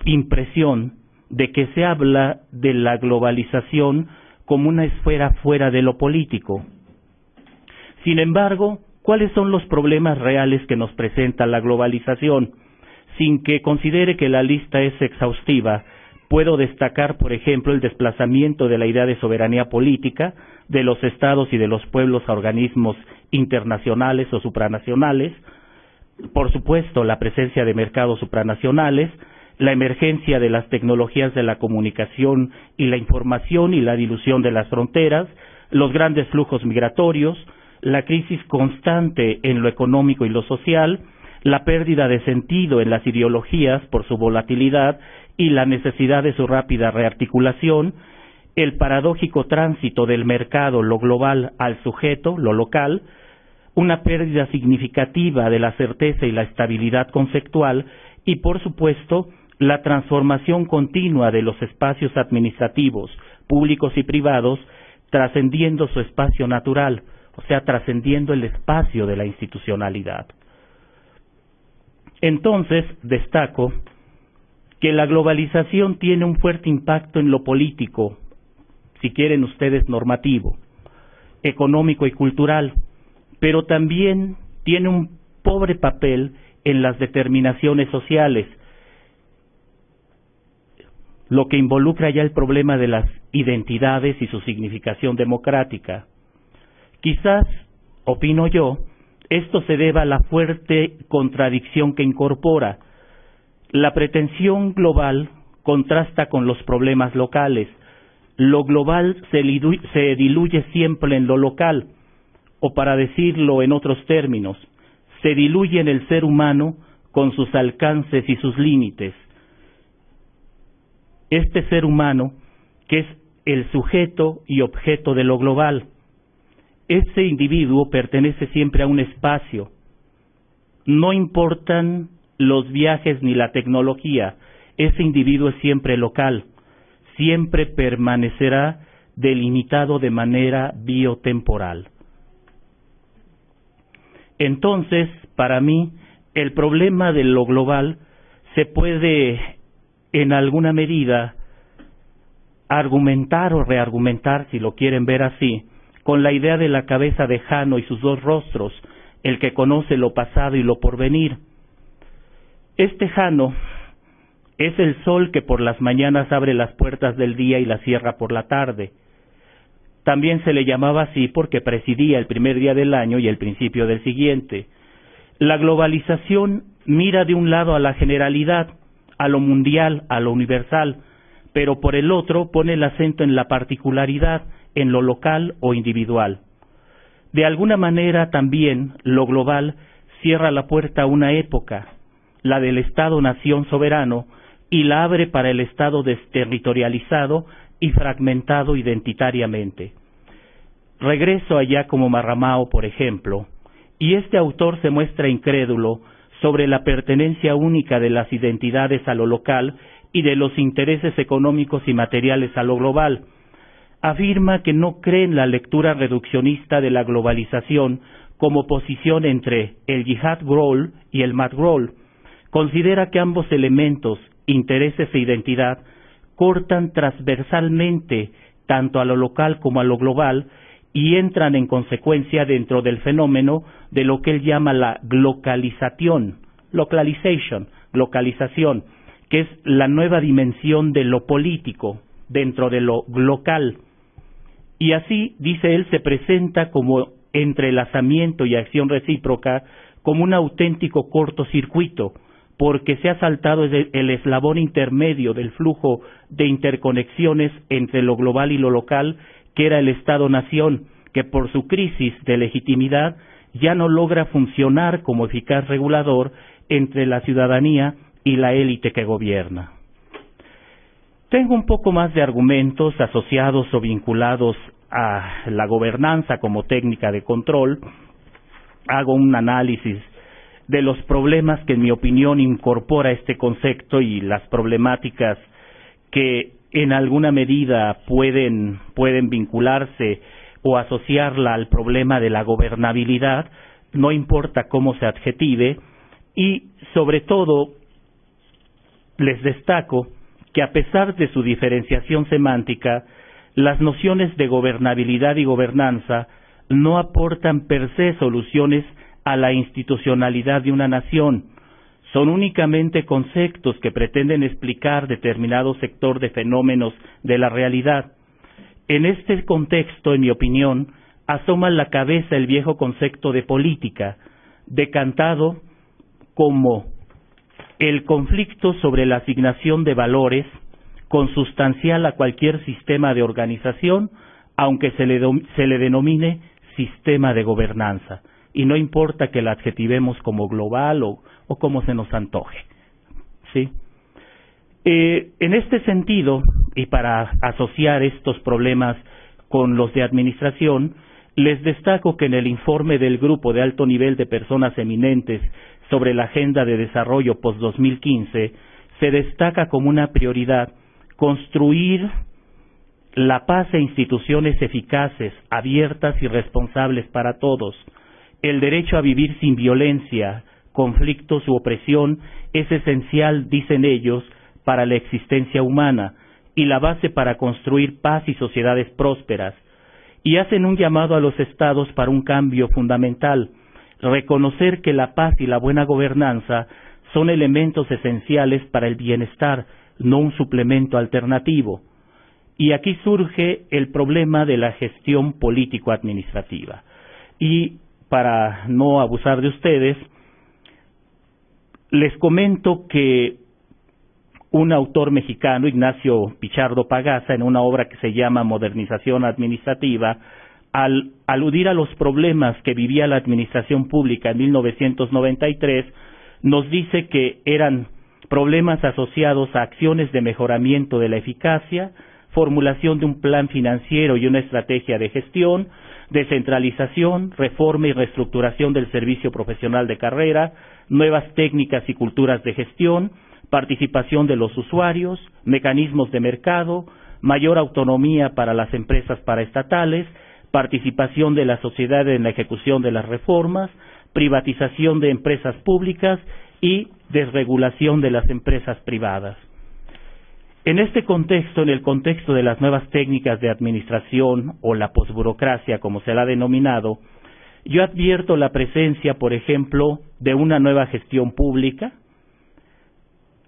impresión de que se habla de la globalización como una esfera fuera de lo político. Sin embargo, ¿cuáles son los problemas reales que nos presenta la globalización? Sin que considere que la lista es exhaustiva, puedo destacar, por ejemplo, el desplazamiento de la idea de soberanía política de los estados y de los pueblos a organismos internacionales o supranacionales, por supuesto, la presencia de mercados supranacionales, la emergencia de las tecnologías de la comunicación y la información y la dilución de las fronteras, los grandes flujos migratorios, la crisis constante en lo económico y lo social, la pérdida de sentido en las ideologías por su volatilidad y la necesidad de su rápida rearticulación, el paradójico tránsito del mercado, lo global, al sujeto, lo local, una pérdida significativa de la certeza y la estabilidad conceptual y, por supuesto, la transformación continua de los espacios administrativos, públicos y privados, trascendiendo su espacio natural, o sea, trascendiendo el espacio de la institucionalidad. Entonces, destaco que la globalización tiene un fuerte impacto en lo político, si quieren ustedes normativo, económico y cultural, pero también tiene un pobre papel en las determinaciones sociales, lo que involucra ya el problema de las identidades y su significación democrática. Quizás, opino yo, esto se deba a la fuerte contradicción que incorpora. La pretensión global contrasta con los problemas locales. Lo global se diluye siempre en lo local, o para decirlo en otros términos, se diluye en el ser humano con sus alcances y sus límites. Este ser humano, que es el sujeto y objeto de lo global, ese individuo pertenece siempre a un espacio. No importan los viajes ni la tecnología, ese individuo es siempre local, siempre permanecerá delimitado de manera biotemporal. Entonces, para mí, el problema de lo global se puede, en alguna medida, argumentar o reargumentar, si lo quieren ver así, con la idea de la cabeza de Jano y sus dos rostros, el que conoce lo pasado y lo porvenir. Este Jano es el sol que por las mañanas abre las puertas del día y las cierra por la tarde. También se le llamaba así porque presidía el primer día del año y el principio del siguiente. La globalización mira de un lado a la generalidad, a lo mundial, a lo universal, pero por el otro pone el acento en la particularidad, en lo local o individual. De alguna manera también lo global cierra la puerta a una época, la del Estado-nación soberano, y la abre para el Estado desterritorializado y fragmentado identitariamente. Regreso a Giacomo Marramao, por ejemplo, y este autor se muestra incrédulo sobre la pertenencia única de las identidades a lo local y de los intereses económicos y materiales a lo global. Afirma que no cree en la lectura reduccionista de la globalización como posición entre el Jihad Grol y el Mat Grol. Considera que ambos elementos, intereses e identidad, cortan transversalmente tanto a lo local como a lo global y entran en consecuencia dentro del fenómeno de lo que él llama la glocalización, glocalización, que es la nueva dimensión de lo político dentro de lo local. Y así, dice él, se presenta como entrelazamiento y acción recíproca como un auténtico cortocircuito, porque se ha saltado el eslabón intermedio del flujo de interconexiones entre lo global y lo local, que era el Estado-nación, que por su crisis de legitimidad ya no logra funcionar como eficaz regulador entre la ciudadanía y la élite que gobierna. Tengo un poco más de argumentos asociados o vinculados a la gobernanza como técnica de control. Hago un análisis de los problemas que en mi opinión incorpora este concepto y las problemáticas que en alguna medida pueden vincularse o asociarla al problema de la gobernabilidad, no importa cómo se adjetive, y sobre todo les destaco que a pesar de su diferenciación semántica, las nociones de gobernabilidad y gobernanza no aportan per se soluciones a la institucionalidad de una nación. Son únicamente conceptos que pretenden explicar determinado sector de fenómenos de la realidad. En este contexto, en mi opinión, asoma en la cabeza el viejo concepto de política, decantado como el conflicto sobre la asignación de valores consustancial a cualquier sistema de organización, aunque se le denomine sistema de gobernanza, y no importa que la adjetivemos como global o como se nos antoje, ¿sí? En este sentido, y para asociar estos problemas con los de administración, les destaco que en el informe del Grupo de Alto Nivel de Personas Eminentes sobre la Agenda de Desarrollo post-2015, se destaca como una prioridad construir la paz e instituciones eficaces, abiertas y responsables para todos. El derecho a vivir sin violencia, conflictos u opresión es esencial, dicen ellos, para la existencia humana y la base para construir paz y sociedades prósperas. Y hacen un llamado a los estados para un cambio fundamental, reconocer que la paz y la buena gobernanza son elementos esenciales para el bienestar, no un suplemento alternativo. Y aquí surge el problema de la gestión político-administrativa. Y para no abusar de ustedes, les comento que un autor mexicano, Ignacio Pichardo Pagaza, en una obra que se llama Modernización Administrativa, al aludir a los problemas que vivía la administración pública en 1993, nos dice que eran problemas asociados a acciones de mejoramiento de la eficacia, formulación de un plan financiero y una estrategia de gestión, descentralización, reforma y reestructuración del servicio profesional de carrera, nuevas técnicas y culturas de gestión, participación de los usuarios, mecanismos de mercado, mayor autonomía para las empresas paraestatales, participación de la sociedad en la ejecución de las reformas, privatización de empresas públicas y desregulación de las empresas privadas. En este contexto, en el contexto de las nuevas técnicas de administración o la posburocracia, como se la ha denominado, yo advierto la presencia, por ejemplo, de una nueva gestión pública.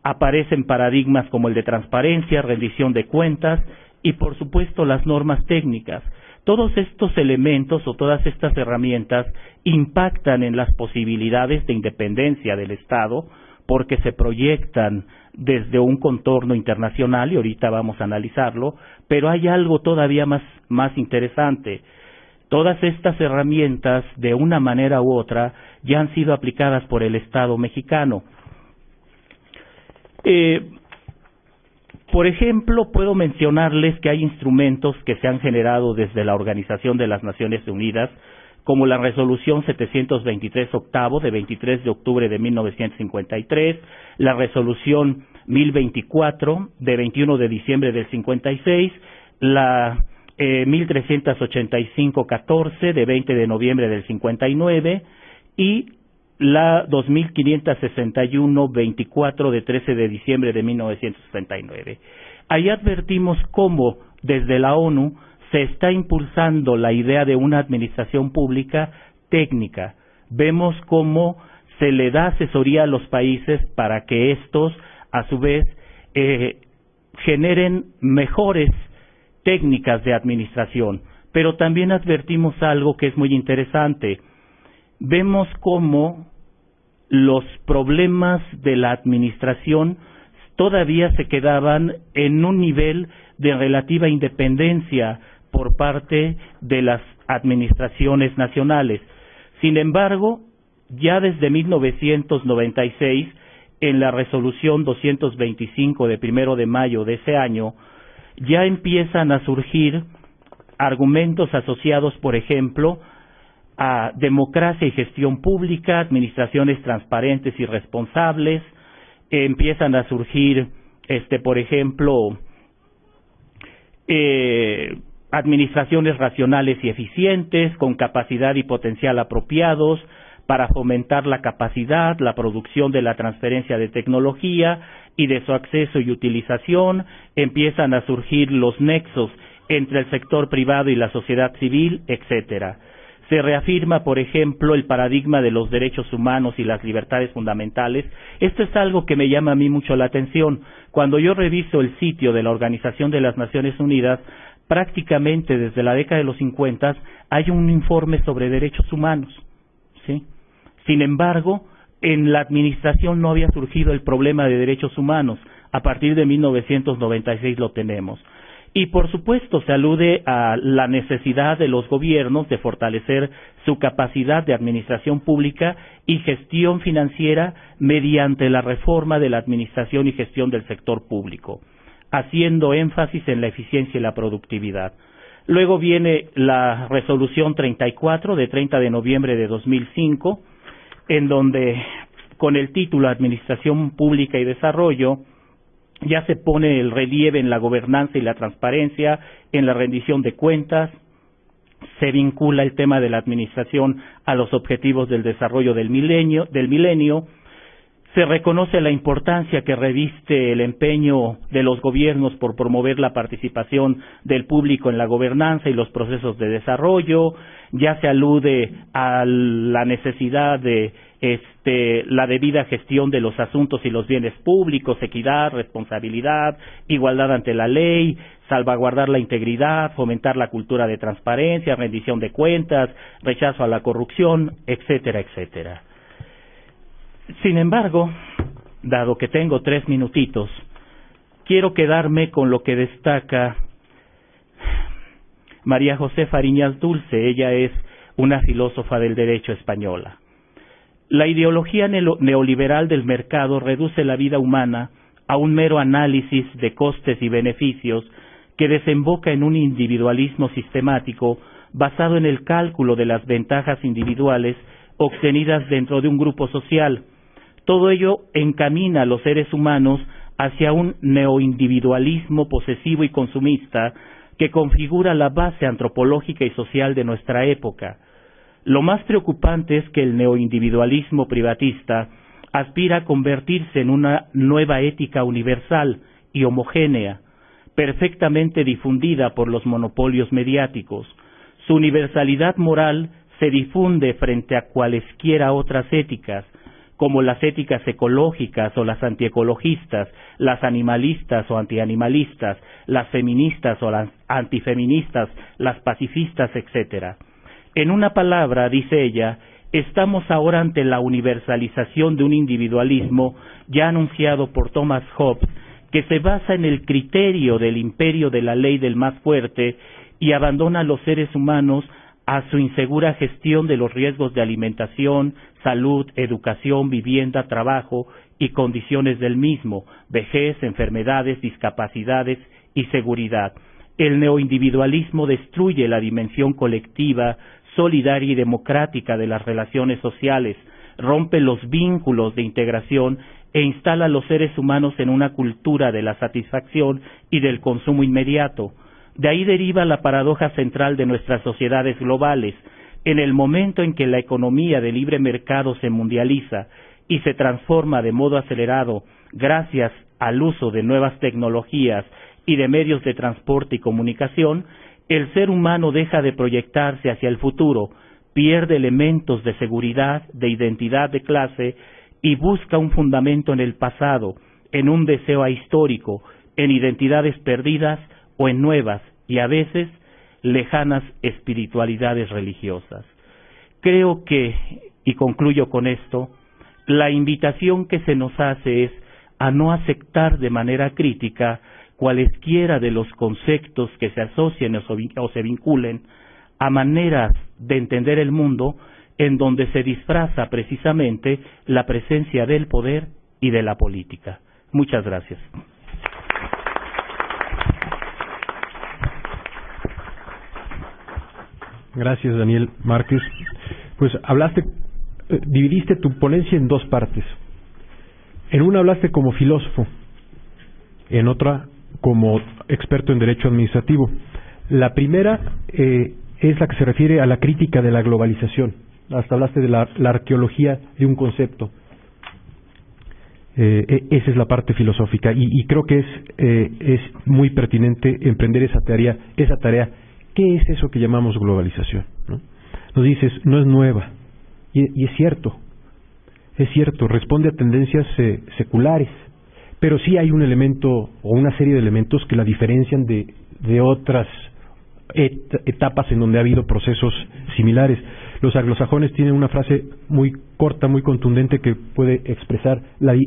Aparecen paradigmas como el de transparencia, rendición de cuentas y, por supuesto, las normas técnicas. Todos estos elementos o todas estas herramientas impactan en las posibilidades de independencia del Estado porque se proyectan desde un contorno internacional, y ahorita vamos a analizarlo, pero hay algo todavía más interesante. Todas estas herramientas, de una manera u otra, ya han sido aplicadas por el Estado mexicano. Por ejemplo, puedo mencionarles que hay instrumentos que se han generado desde la Organización de las Naciones Unidas, como la Resolución 723 octavo de 23 de octubre de 1953, la Resolución 1024 de 21 de diciembre del 56, la 1385-14 de 20 de noviembre del 59 y la 2561-24 de 13 de diciembre de 1969. Ahí advertimos cómo desde la ONU se está impulsando la idea de una administración pública técnica. Vemos cómo se le da asesoría a los países para que estos, a su vez, generen mejores técnicas de administración. Pero también advertimos algo que es muy interesante. Vemos cómo los problemas de la administración todavía se quedaban en un nivel de relativa independencia por parte de las administraciones nacionales. Sin embargo, ya desde 1996, en la Resolución 225 de 1 de mayo de ese año, ya empiezan a surgir argumentos asociados, por ejemplo, a democracia y gestión pública, administraciones transparentes y responsables. Empiezan a surgir, por ejemplo, administraciones racionales y eficientes, con capacidad y potencial apropiados para fomentar la capacidad, la producción de la transferencia de tecnología y de su acceso y utilización. Empiezan a surgir los nexos entre el sector privado y la sociedad civil, etcétera. se reafirma, por ejemplo, el paradigma de los derechos humanos y las libertades fundamentales. Esto es algo que me llama a mí mucho la atención. Cuando yo reviso el sitio de la Organización de las Naciones Unidas, prácticamente desde la década de los 50 hay un informe sobre derechos humanos, ¿sí? Sin embargo, en la administración no había surgido el problema de derechos humanos. A partir de 1996 lo tenemos. Y por supuesto se alude a la necesidad de los gobiernos de fortalecer su capacidad de administración pública y gestión financiera mediante la reforma de la administración y gestión del sector público, haciendo énfasis en la eficiencia y la productividad. Luego viene la resolución 34 de 30 de noviembre de 2005, en donde con el título Administración Pública y Desarrollo ya se pone el relieve en la gobernanza y la transparencia, en la rendición de cuentas, se vincula el tema de la administración a los objetivos del desarrollo del milenio, se reconoce la importancia que reviste el empeño de los gobiernos por promover la participación del público en la gobernanza y los procesos de desarrollo, ya se alude a la necesidad de la debida gestión de los asuntos y los bienes públicos, equidad, responsabilidad, igualdad ante la ley, salvaguardar la integridad, fomentar la cultura de transparencia, rendición de cuentas, rechazo a la corrupción, etcétera, etcétera. Sin embargo, dado que tengo 3 minutitos, quiero quedarme con lo que destaca María José Fariñas Dulce. Ella es una filósofa del derecho española. La ideología neoliberal del mercado reduce la vida humana a un mero análisis de costes y beneficios que desemboca en un individualismo sistemático basado en el cálculo de las ventajas individuales obtenidas dentro de un grupo social. Todo ello encamina a los seres humanos hacia un neoindividualismo posesivo y consumista que configura la base antropológica y social de nuestra época. Lo más preocupante es que el neoindividualismo privatista aspira a convertirse en una nueva ética universal y homogénea, perfectamente difundida por los monopolios mediáticos. Su universalidad moral se difunde frente a cualesquiera otras éticas, como las éticas ecológicas o las antiecologistas, las animalistas o antianimalistas, las feministas o las antifeministas, las pacifistas, etcétera. En una palabra, dice ella, estamos ahora ante la universalización de un individualismo ya anunciado por Thomas Hobbes, que se basa en el criterio del imperio de la ley del más fuerte y abandona a los seres humanos a su insegura gestión de los riesgos de alimentación, salud, educación, vivienda, trabajo y condiciones del mismo, vejez, enfermedades, discapacidades y seguridad. El neoindividualismo destruye la dimensión colectiva, solidaria y democrática de las relaciones sociales, rompe los vínculos de integración e instala a los seres humanos en una cultura de la satisfacción y del consumo inmediato. De ahí deriva la paradoja central de nuestras sociedades globales. En el momento en que la economía de libre mercado se mundializa y se transforma de modo acelerado gracias al uso de nuevas tecnologías y de medios de transporte y comunicación, el ser humano deja de proyectarse hacia el futuro, pierde elementos de seguridad, de identidad de clase y busca un fundamento en el pasado, en un deseo ahistórico, en identidades perdidas o en nuevas y a veces lejanas espiritualidades religiosas. Creo que, y concluyo con esto, la invitación que se nos hace es a no aceptar de manera crítica cualesquiera de los conceptos que se asocien o se vinculen a maneras de entender el mundo en donde se disfraza precisamente la presencia del poder y de la política. Muchas gracias.
Gracias, Daniel Márquez. Pues dividiste tu ponencia en 2 partes. En una hablaste como filósofo, en otra como experto en derecho administrativo. La primera es la que se refiere a la crítica de la globalización. Hasta hablaste de la arqueología de un concepto. Esa es la parte filosófica y creo que es muy pertinente emprender esa tarea. ¿Qué es eso que llamamos globalización, ¿no? nos dices, no es nueva. Y es cierto, responde a tendencias seculares, pero sí hay un elemento o una serie de elementos que la diferencian de otras etapas en donde ha habido procesos similares. Los anglosajones tienen una frase muy corta, muy contundente, que puede expresar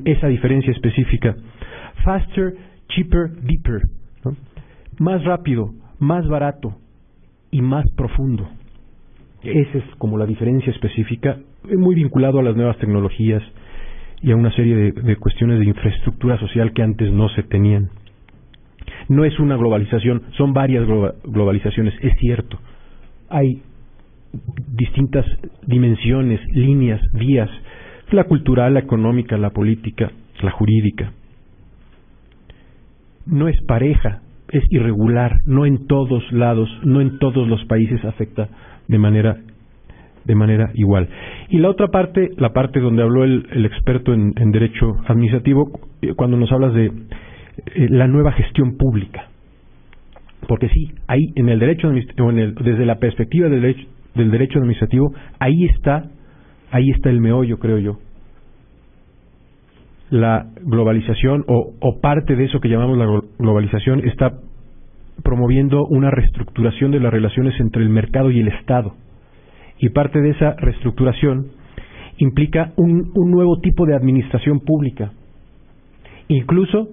esa diferencia específica. Faster, cheaper, deeper, ¿no? Más rápido, más barato y más profundo. Esa es como la diferencia específica, muy vinculado a las nuevas tecnologías y a una serie de cuestiones de infraestructura social que antes no se tenían. No es una globalización, son varias globalizaciones, es cierto. Hay distintas dimensiones, líneas, vías, la cultural, la económica, la política, la jurídica. No es pareja, es irregular, no en todos lados, no en todos los países afecta de manera igual. Y la otra parte, la parte donde habló el experto en derecho administrativo, cuando nos hablas de la nueva gestión pública, porque sí, ahí en el derecho desde la perspectiva del derecho administrativo, ahí está el meollo, creo yo. La globalización o parte de eso que llamamos la globalización está promoviendo una reestructuración de las relaciones entre el mercado y el Estado, y parte de esa reestructuración implica un nuevo tipo de administración pública, incluso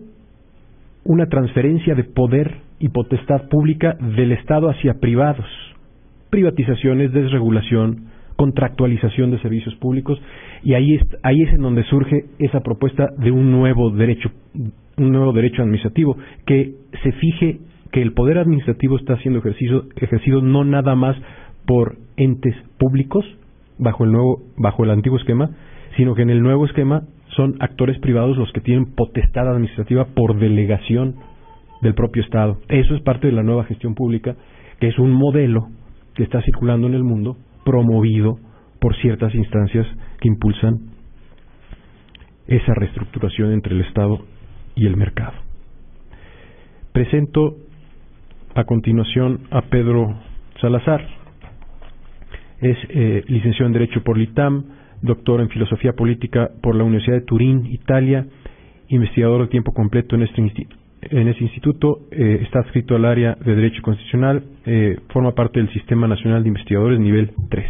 una transferencia de poder y potestad pública del Estado hacia privados, privatizaciones, desregulación, contractualización de servicios públicos, y ahí es en donde surge esa propuesta de un nuevo derecho administrativo, que se fije que el poder administrativo está siendo ejercido no nada más por entes públicos bajo el antiguo esquema, sino que en el nuevo esquema son actores privados los que tienen potestad administrativa por delegación del propio Estado. Eso es parte de la nueva gestión pública, que es un modelo que está circulando en el mundo, promovido por ciertas instancias que impulsan esa reestructuración entre el Estado y el mercado. Presento a continuación a Pedro Salazar. Es licenciado en Derecho por l'ITAM, doctor en Filosofía Política por la Universidad de Turín, Italia, investigador de tiempo completo en este instituto, está adscrito al área de Derecho Constitucional, forma parte del Sistema Nacional de Investigadores nivel 3.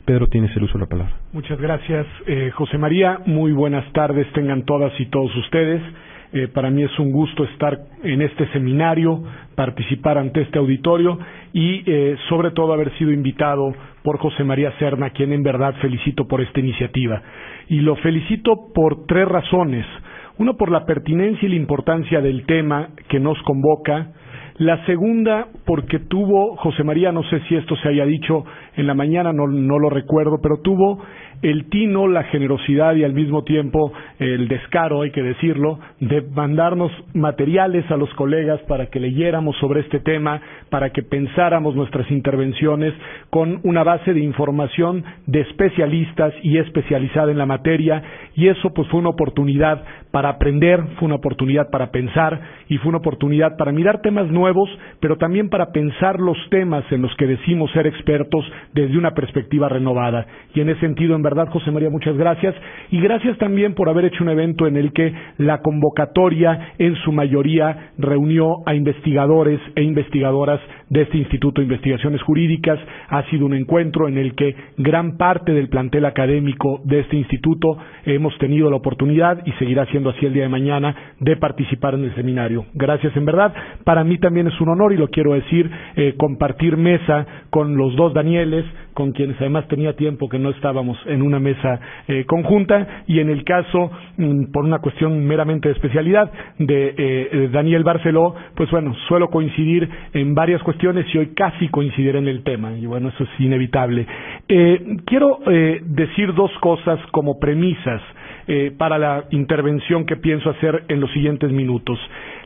Pedro, tienes el uso de la palabra.
Muchas gracias, José María. Muy buenas tardes tengan todas y todos ustedes. Para mí es un gusto estar en este seminario, participar ante este auditorio y sobre todo haber sido invitado por José María Serna, quien en verdad felicito por esta iniciativa. Y lo felicito por 3 razones. Uno, por la pertinencia y la importancia del tema que nos convoca. La segunda, porque tuvo, José María, no sé si esto se haya dicho en la mañana, no lo recuerdo, pero tuvo el tino, la generosidad y al mismo tiempo el descaro, hay que decirlo, de mandarnos materiales a los colegas para que leyéramos sobre este tema, para que pensáramos nuestras intervenciones con una base de información de especialistas y especializada en la materia, y eso pues fue una oportunidad para aprender, fue una oportunidad para pensar y fue una oportunidad para mirar temas nuevos, pero también para pensar los temas en los que decimos ser expertos desde una perspectiva renovada. Y en ese sentido, en verdad, José María, muchas gracias. Y gracias también por haber hecho un evento en el que la convocatoria en su mayoría reunió a investigadores e investigadoras de este Instituto de Investigaciones Jurídicas. Ha sido un encuentro en el que gran parte del plantel académico de este instituto hemos tenido la oportunidad, y seguirá siendo así el día de mañana, de participar en el seminario. Gracias, en verdad. Para mí también es un honor, y lo quiero decir, compartir mesa con los 2 Danieles, con quienes además tenía tiempo que no estábamos en una mesa conjunta, y en el caso, por una cuestión meramente de especialidad, de Daniel Barceló, pues bueno, suelo coincidir en varias cuestiones y hoy casi coincidiré en el tema, y bueno, eso es inevitable. Quiero decir 2 cosas como premisas para la intervención que pienso hacer en los siguientes minutos.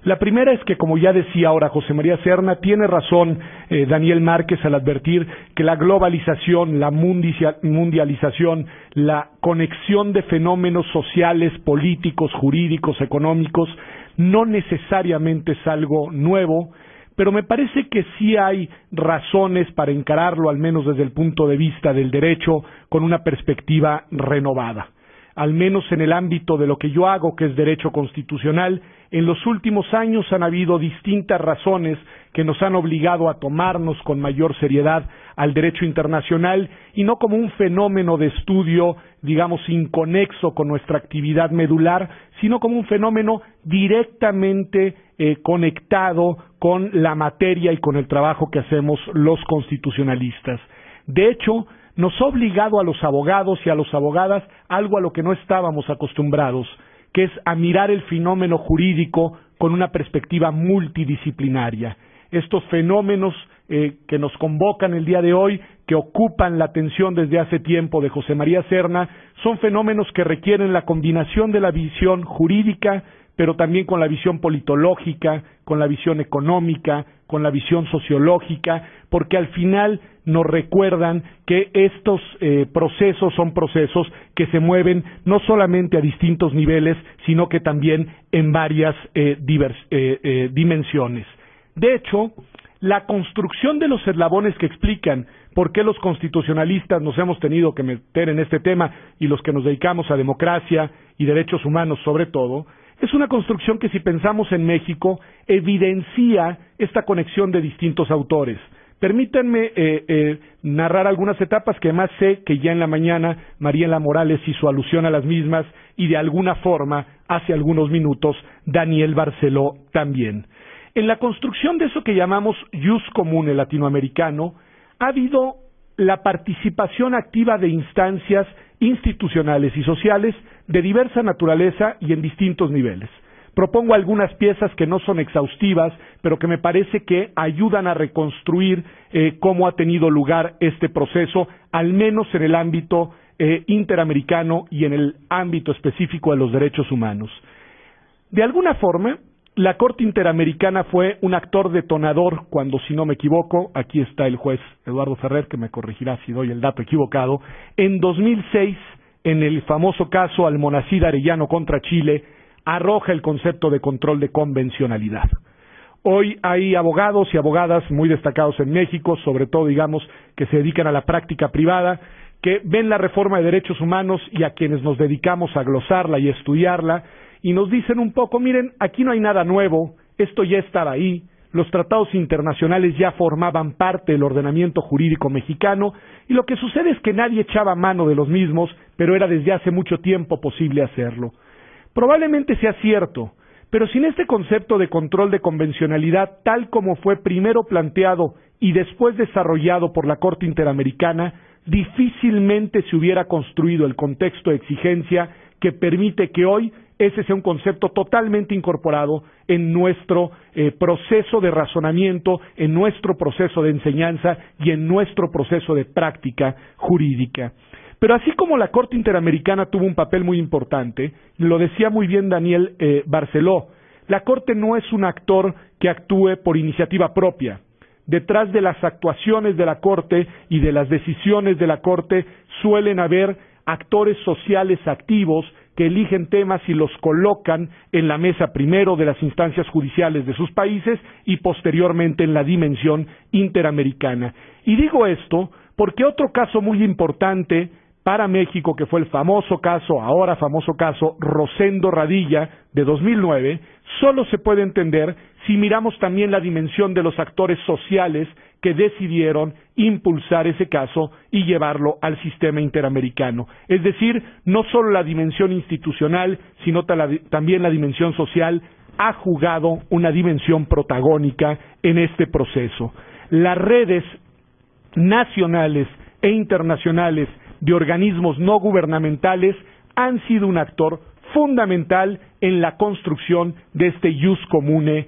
La primera es que, como ya decía ahora José María Serna, tiene razón Daniel Márquez al advertir que la globalización, la mundialización, la conexión de fenómenos sociales, políticos, jurídicos, económicos, no necesariamente es algo nuevo, pero me parece que sí hay razones para encararlo, al menos desde el punto de vista del derecho, con una perspectiva renovada. Al menos en el ámbito de lo que yo hago, que es derecho constitucional, en los últimos años han habido distintas razones que nos han obligado a tomarnos con mayor seriedad al derecho internacional y no como un fenómeno de estudio, digamos, inconexo con nuestra actividad medular, sino como un fenómeno directamente conectado con la materia y con el trabajo que hacemos los constitucionalistas. De hecho, nos ha obligado a los abogados y a las abogadas algo a lo que no estábamos acostumbrados, que es a mirar el fenómeno jurídico con una perspectiva multidisciplinaria. Estos fenómenos que nos convocan el día de hoy, que ocupan la atención desde hace tiempo de José María Serna, son fenómenos que requieren la combinación de la visión jurídica, pero también con la visión politológica, con la visión económica, con la visión sociológica, porque al final nos recuerdan que estos procesos son procesos que se mueven no solamente a distintos niveles, sino que también en varias dimensiones. De hecho, la construcción de los eslabones que explican por qué los constitucionalistas nos hemos tenido que meter en este tema y los que nos dedicamos a democracia y derechos humanos sobre todo, es una construcción que, si pensamos en México, evidencia esta conexión de distintos autores. Permítanme narrar algunas etapas que además sé que ya en la mañana Mariela Morales hizo alusión a las mismas y de alguna forma, hace algunos minutos, Daniel Barceló también. En la construcción de eso que llamamos jus comune latinoamericano, ha habido la participación activa de instancias institucionales y sociales de diversa naturaleza y en distintos niveles. Propongo algunas piezas que no son exhaustivas, pero que me parece que ayudan a reconstruir cómo ha tenido lugar este proceso, al menos en el ámbito interamericano y en el ámbito específico de los derechos humanos. De alguna forma, la Corte Interamericana fue un actor detonador cuando, si no me equivoco, aquí está el juez Eduardo Ferrer, que me corregirá si doy el dato equivocado, en 2006, en el famoso caso Almonacid Arellano contra Chile, arroja el concepto de control de convencionalidad. Hoy hay abogados y abogadas muy destacados en México, sobre todo, digamos, que se dedican a la práctica privada, que ven la reforma de derechos humanos y a quienes nos dedicamos a glosarla y estudiarla, y nos dicen un poco, miren, aquí no hay nada nuevo, esto ya estaba ahí, los tratados internacionales ya formaban parte del ordenamiento jurídico mexicano, y lo que sucede es que nadie echaba mano de los mismos, pero era desde hace mucho tiempo posible hacerlo. Probablemente sea cierto, pero sin este concepto de control de convencionalidad, tal como fue primero planteado y después desarrollado por la Corte Interamericana, difícilmente se hubiera construido el contexto de exigencia que permite que hoy ese sea un concepto totalmente incorporado en nuestro proceso de razonamiento, en nuestro proceso de enseñanza y en nuestro proceso de práctica jurídica. Pero así como la Corte Interamericana tuvo un papel muy importante, lo decía muy bien Daniel Barceló, la Corte no es un actor que actúe por iniciativa propia. Detrás de las actuaciones de la Corte y de las decisiones de la Corte suelen haber actores sociales activos que eligen temas y los colocan en la mesa primero de las instancias judiciales de sus países y posteriormente en la dimensión interamericana. Y digo esto porque otro caso muy importante para México, que fue el ahora famoso caso Rosendo Radilla de 2009, solo se puede entender si miramos también la dimensión de los actores sociales que decidieron impulsar ese caso y llevarlo al sistema interamericano. Es decir, no solo la dimensión institucional, sino también la dimensión social ha jugado una dimensión protagónica en este proceso. Las redes nacionales e internacionales de organismos no gubernamentales han sido un actor fundamental en la construcción de este jus comune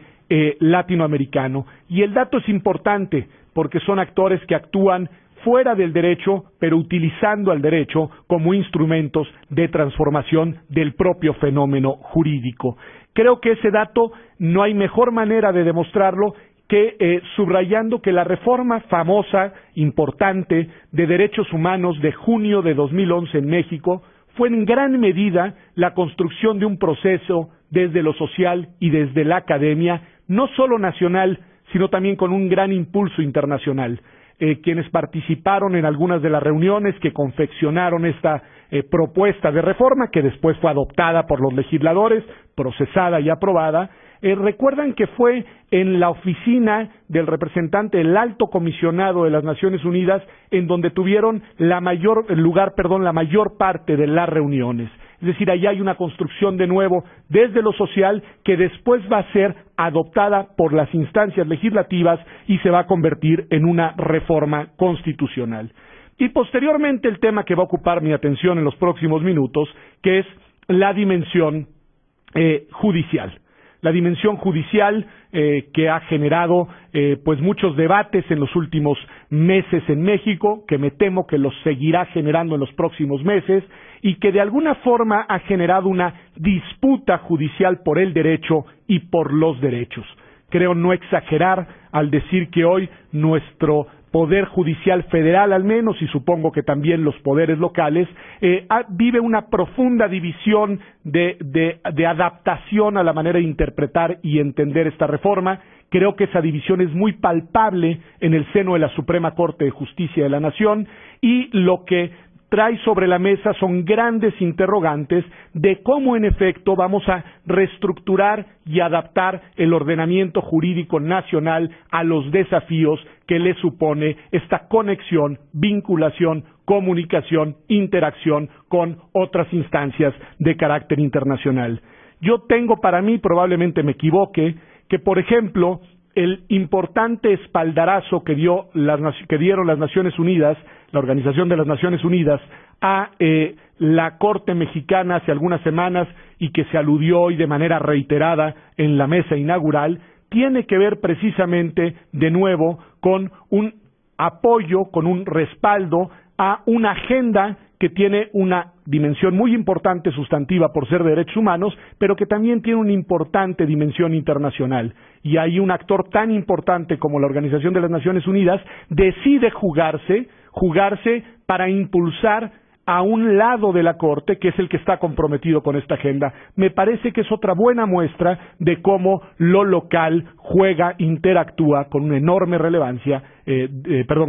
latinoamericano. Y el dato es importante porque son actores que actúan fuera del derecho, pero utilizando al derecho como instrumentos de transformación del propio fenómeno jurídico. Creo que ese dato no hay mejor manera de demostrarlo que subrayando que la reforma famosa, importante, de derechos humanos de junio de 2011 en México fue en gran medida la construcción de un proceso desde lo social y desde la academia, no solo nacional, sino también con un gran impulso internacional. Quienes participaron en algunas de las reuniones que confeccionaron esta propuesta de reforma, que después fue adoptada por los legisladores, procesada y aprobada, recuerdan que fue en la oficina del representante, el alto comisionado de las Naciones Unidas, en donde tuvieron la mayor parte de las reuniones. Es decir, allá hay una construcción de nuevo desde lo social que después va a ser adoptada por las instancias legislativas y se va a convertir en una reforma constitucional. Y posteriormente el tema que va a ocupar mi atención en los próximos minutos, que es la dimensión judicial. La dimensión judicial que ha generado pues muchos debates en los últimos meses en México, que me temo que los seguirá generando en los próximos meses, y que de alguna forma ha generado una disputa judicial por el derecho y por los derechos. Creo no exagerar al decir que hoy nuestro Poder Judicial Federal, al menos, y supongo que también los poderes locales, vive una profunda división de adaptación a la manera de interpretar y entender esta reforma. Creo que esa división es muy palpable en el seno de la Suprema Corte de Justicia de la Nación, y lo que trae sobre la mesa son grandes interrogantes de cómo en efecto vamos a reestructurar y adaptar el ordenamiento jurídico nacional a los desafíos que le supone esta conexión, vinculación, comunicación, interacción con otras instancias de carácter internacional. Yo tengo para mí, probablemente me equivoque, que por ejemplo el importante espaldarazo que dieron las Naciones Unidas, la Organización de las Naciones Unidas, a la Corte Mexicana hace algunas semanas, y que se aludió hoy de manera reiterada en la mesa inaugural, tiene que ver precisamente de nuevo con un apoyo, con un respaldo a una agenda que tiene una dimensión muy importante sustantiva por ser de derechos humanos, pero que también tiene una importante dimensión internacional. Y ahí un actor tan importante como la Organización de las Naciones Unidas decide jugarse para impulsar a un lado de la Corte, que es el que está comprometido con esta agenda. Me parece que es otra buena muestra de cómo lo local juega, interactúa con una enorme relevancia,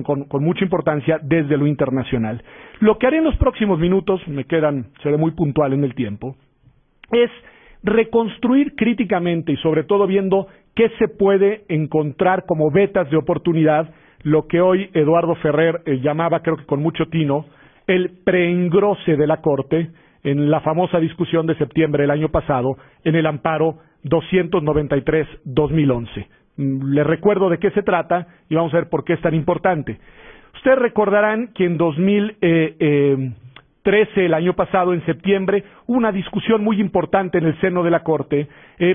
con mucha importancia desde lo internacional. Lo que haré en los próximos minutos, seré muy puntual en el tiempo, es reconstruir críticamente y sobre todo viendo qué se puede encontrar como vetas de oportunidad, lo que hoy Eduardo Ferrer llamaba, creo que con mucho tino, el preengrose de la Corte en la famosa discusión de septiembre del año pasado en el amparo 293-2011. Les recuerdo de qué se trata y vamos a ver por qué es tan importante. Ustedes recordarán que en 2013, el año pasado, en septiembre, hubo una discusión muy importante en el seno de la Corte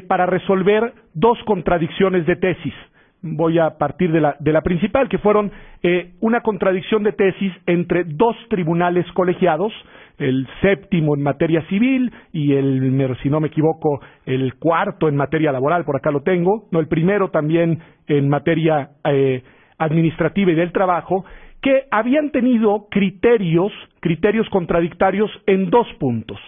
para resolver dos contradicciones de tesis. Voy a partir de la principal, que fueron una contradicción de tesis entre dos tribunales colegiados, el séptimo en materia civil y si no me equivoco, el cuarto en materia laboral, por acá lo tengo, el primero también en materia administrativa y del trabajo, que habían tenido criterios contradictorios en dos puntos.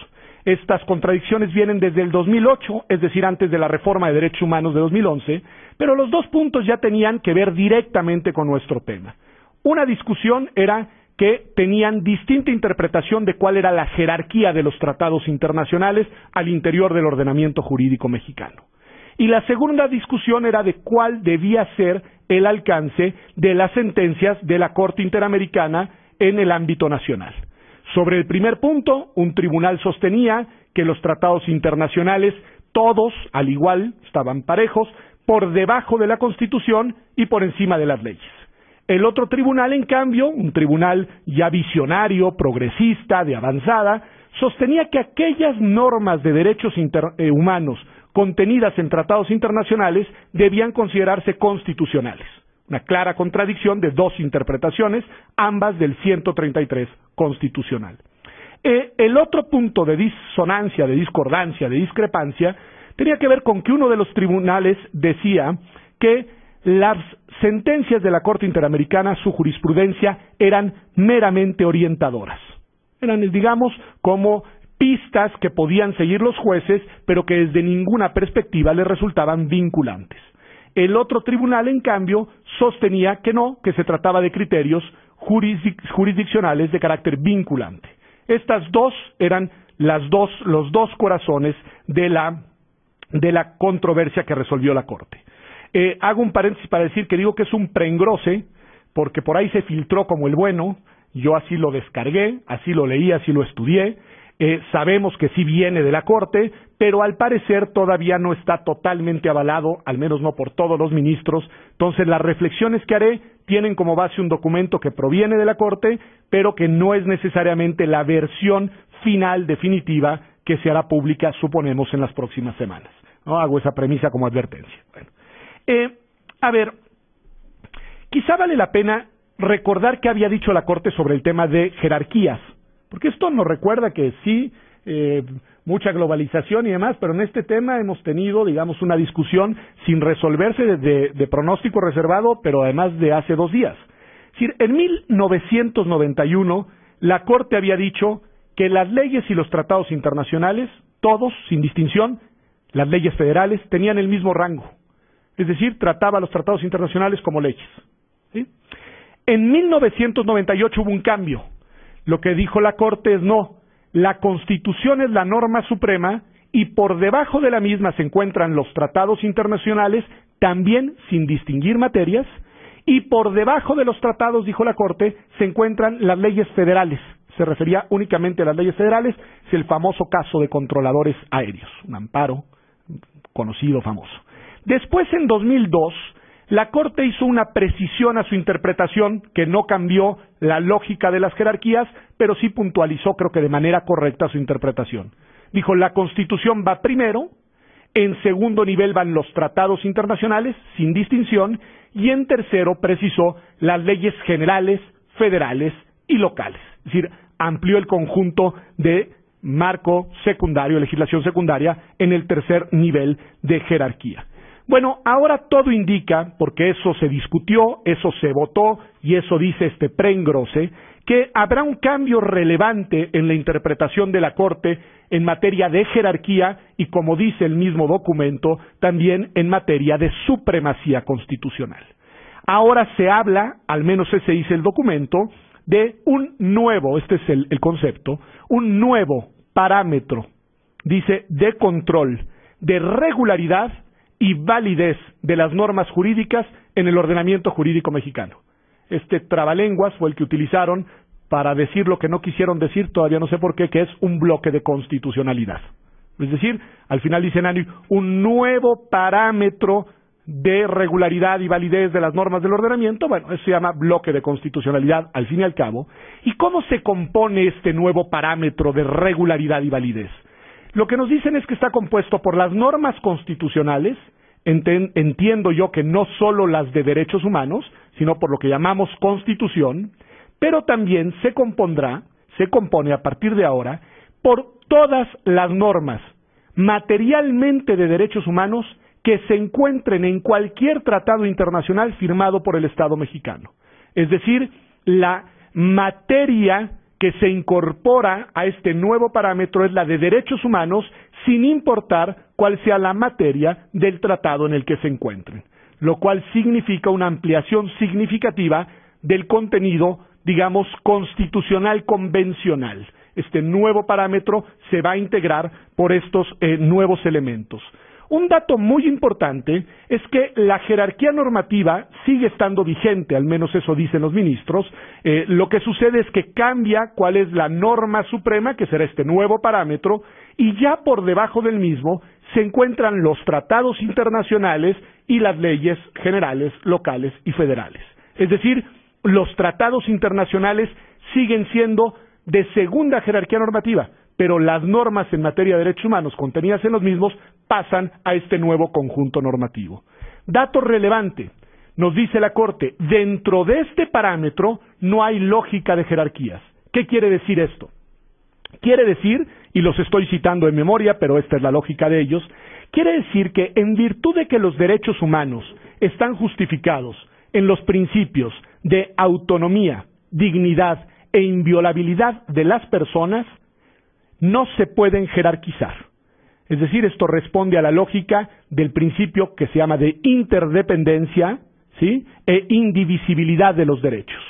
Estas contradicciones vienen desde el 2008, es decir, antes de la reforma de derechos humanos de 2011, pero los dos puntos ya tenían que ver directamente con nuestro tema. Una discusión era que tenían distinta interpretación de cuál era la jerarquía de los tratados internacionales al interior del ordenamiento jurídico mexicano. Y la segunda discusión era de cuál debía ser el alcance de las sentencias de la Corte Interamericana en el ámbito nacional. Sobre el primer punto, un tribunal sostenía que los tratados internacionales, todos, al igual, estaban parejos, por debajo de la Constitución y por encima de las leyes. El otro tribunal, en cambio, un tribunal ya visionario, progresista, de avanzada, sostenía que aquellas normas de derechos humanos contenidas en tratados internacionales debían considerarse constitucionales. Una clara contradicción de dos interpretaciones, ambas del 133 constitucional. El otro punto de disonancia, de discordancia, de discrepancia, tenía que ver con que uno de los tribunales decía que las sentencias de la Corte Interamericana, su jurisprudencia, eran meramente orientadoras. Eran, digamos, como pistas que podían seguir los jueces, pero que desde ninguna perspectiva les resultaban vinculantes. El otro tribunal, en cambio, sostenía que no, que se trataba de criterios jurisdiccionales de carácter vinculante. Estas dos eran los dos corazones de la controversia que resolvió la Corte. Hago un paréntesis para decir que digo que es un preengrose, porque por ahí se filtró como el bueno, yo así lo descargué, así lo leí, así lo estudié. Sabemos que sí viene de la Corte, pero al parecer todavía no está totalmente avalado, al menos no por todos los ministros. Entonces las reflexiones que haré tienen como base un documento que proviene de la Corte, pero que no es necesariamente la versión final, definitiva, que se hará pública, suponemos, en las próximas semanas. ¿No? Hago esa premisa como advertencia. Bueno. A ver, quizá vale la pena recordar qué había dicho la Corte sobre el tema de jerarquías, porque esto nos recuerda que sí, mucha globalización y demás, pero en este tema hemos tenido, digamos, una discusión sin resolverse de pronóstico reservado, pero además de hace 2 días. Es decir, en 1991 la Corte había dicho que las leyes y los tratados internacionales, todos, sin distinción, las leyes federales, tenían el mismo rango. Es decir, trataba a los tratados internacionales como leyes. ¿Sí? En 1998 hubo un cambio. Lo que dijo la Corte es no, la Constitución es la norma suprema y por debajo de la misma se encuentran los tratados internacionales, también sin distinguir materias, y por debajo de los tratados, dijo la Corte, se encuentran las leyes federales. Se refería únicamente a las leyes federales, es el famoso caso de controladores aéreos, un amparo conocido, famoso. Después, en 2002, la Corte hizo una precisión a su interpretación que no cambió la lógica de las jerarquías, pero sí puntualizó, creo que de manera correcta, su interpretación. Dijo, la Constitución va primero, en segundo nivel van los tratados internacionales, sin distinción, y en tercero precisó las leyes generales, federales y locales. Es decir, amplió el conjunto de marco secundario, legislación secundaria, en el tercer nivel de jerarquía. Bueno, ahora todo indica, porque eso se discutió, eso se votó, y eso dice este preengrose, que habrá un cambio relevante en la interpretación de la Corte en materia de jerarquía y, como dice el mismo documento, también en materia de supremacía constitucional. Ahora se habla, al menos ese dice el documento, de un nuevo, este es el concepto, un nuevo parámetro, dice, de control, de regularidad y validez de las normas jurídicas en el ordenamiento jurídico mexicano. Este trabalenguas fue el que utilizaron para decir lo que no quisieron decir, todavía no sé por qué, que es un bloque de constitucionalidad. Es decir, al final dicen un nuevo parámetro de regularidad y validez de las normas del ordenamiento. Bueno, eso se llama bloque de constitucionalidad al fin y al cabo. ¿Y cómo se compone este nuevo parámetro de regularidad y validez? Lo que nos dicen es que está compuesto por las normas constitucionales, entiendo yo que no solo las de derechos humanos, sino por lo que llamamos Constitución, pero también se compone a partir de ahora por todas las normas materialmente de derechos humanos que se encuentren en cualquier tratado internacional firmado por el Estado mexicano. Es decir, la materia que se incorpora a este nuevo parámetro es la de derechos humanos, sin importar cuál sea la materia del tratado en el que se encuentren, lo cual significa una ampliación significativa del contenido, digamos, constitucional convencional. Este nuevo parámetro se va a integrar por estos nuevos elementos. Un dato muy importante es que la jerarquía normativa sigue estando vigente, al menos eso dicen los ministros. Lo que sucede es que cambia cuál es la norma suprema, que será este nuevo parámetro, y ya por debajo del mismo se encuentran los tratados internacionales y las leyes generales, locales y federales. Es decir, los tratados internacionales siguen siendo de segunda jerarquía normativa, pero las normas en materia de derechos humanos contenidas en los mismos pasan a este nuevo conjunto normativo. Dato relevante, nos dice la Corte, dentro de este parámetro no hay lógica de jerarquías. ¿Qué quiere decir esto? Quiere decir, y los estoy citando en memoria, pero esta es la lógica de ellos, quiere decir que en virtud de que los derechos humanos están justificados en los principios de autonomía, dignidad e inviolabilidad de las personas, no se pueden jerarquizar. Es decir, esto responde a la lógica del principio que se llama de interdependencia, ¿sí?, e indivisibilidad de los derechos.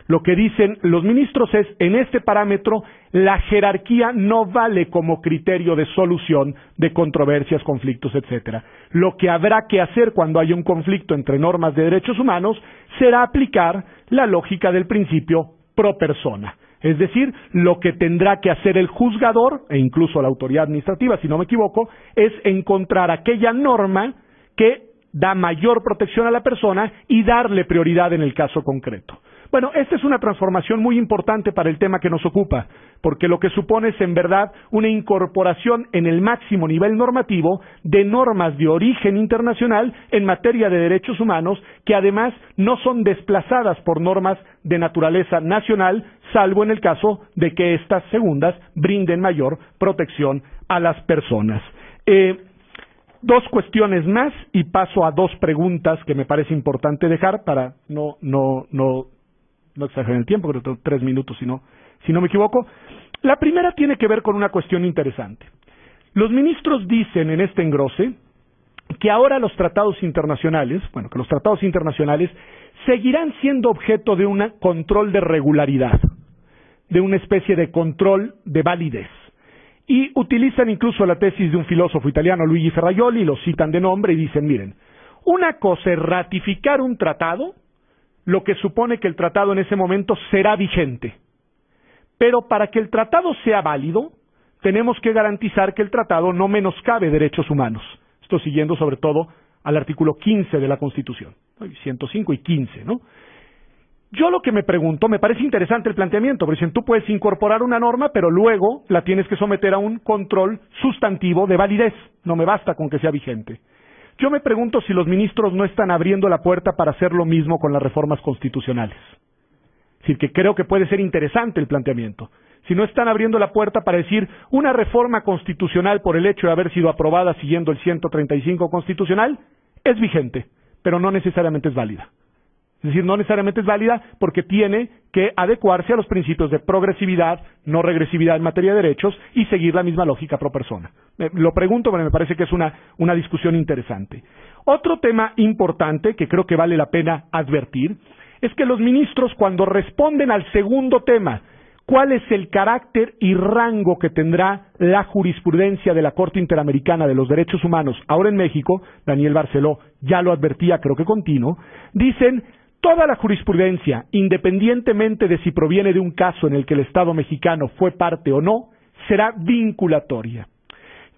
Lo que dicen los ministros es, en este parámetro, la jerarquía no vale como criterio de solución de controversias, conflictos, etcétera. Lo que habrá que hacer cuando haya un conflicto entre normas de derechos humanos será aplicar la lógica del principio pro persona. Es decir, lo que tendrá que hacer el juzgador, e incluso la autoridad administrativa, si no me equivoco, es encontrar aquella norma que da mayor protección a la persona y darle prioridad en el caso concreto. Bueno, esta es una transformación muy importante para el tema que nos ocupa, porque lo que supone es en verdad una incorporación en el máximo nivel normativo de normas de origen internacional en materia de derechos humanos que además no son desplazadas por normas de naturaleza nacional, salvo en el caso de que estas segundas brinden mayor protección a las personas. Dos cuestiones más y paso a dos preguntas que me parece importante dejar para no exagerar el tiempo, creo que tengo 3 minutos si no me equivoco. La primera tiene que ver con una cuestión interesante. Los ministros dicen en este engrose que ahora los tratados internacionales, que los tratados internacionales seguirán siendo objeto de un control de regularidad, de una especie de control de validez. Y utilizan incluso la tesis de un filósofo italiano, Luigi Ferrajoli, lo citan de nombre y dicen, miren, una cosa es ratificar un tratado, lo que supone que el tratado en ese momento será vigente. Pero para que el tratado sea válido, tenemos que garantizar que el tratado no menoscabe derechos humanos. Esto siguiendo sobre todo al artículo 15 de la Constitución, 105 y 15, ¿no? Yo lo que me pregunto, me parece interesante el planteamiento, porque dicen, tú puedes incorporar una norma, pero luego la tienes que someter a un control sustantivo de validez. No me basta con que sea vigente. Yo me pregunto si los ministros no están abriendo la puerta para hacer lo mismo con las reformas constitucionales. Es decir, que creo que puede ser interesante el planteamiento. Si no están abriendo la puerta para decir una reforma constitucional por el hecho de haber sido aprobada siguiendo el 135 constitucional, es vigente, pero no necesariamente es válida. Es decir, no necesariamente es válida porque tiene que adecuarse a los principios de progresividad, no regresividad en materia de derechos y seguir la misma lógica pro persona. Lo pregunto porque me parece que es una discusión interesante. Otro tema importante que creo que vale la pena advertir es que los ministros, cuando responden al segundo tema, ¿cuál es el carácter y rango que tendrá la jurisprudencia de la Corte Interamericana de los Derechos Humanos ahora en México? Daniel Barceló ya lo advertía, creo que continuo. Dicen, toda la jurisprudencia, independientemente de si proviene de un caso en el que el Estado mexicano fue parte o no, será vinculatoria.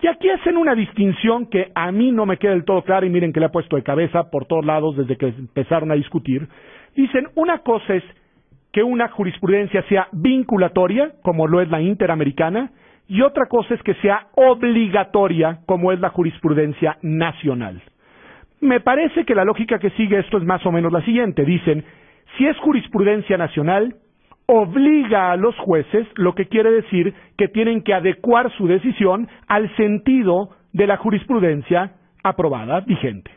Y aquí hacen una distinción que a mí no me queda del todo clara, y miren que le he puesto de cabeza por todos lados desde que empezaron a discutir. Dicen, una cosa es que una jurisprudencia sea vinculatoria, como lo es la interamericana, y otra cosa es que sea obligatoria, como es la jurisprudencia nacional. Me parece que la lógica que sigue esto es más o menos la siguiente. Dicen, si es jurisprudencia nacional, obliga a los jueces, lo que quiere decir que tienen que adecuar su decisión al sentido de la jurisprudencia aprobada, vigente.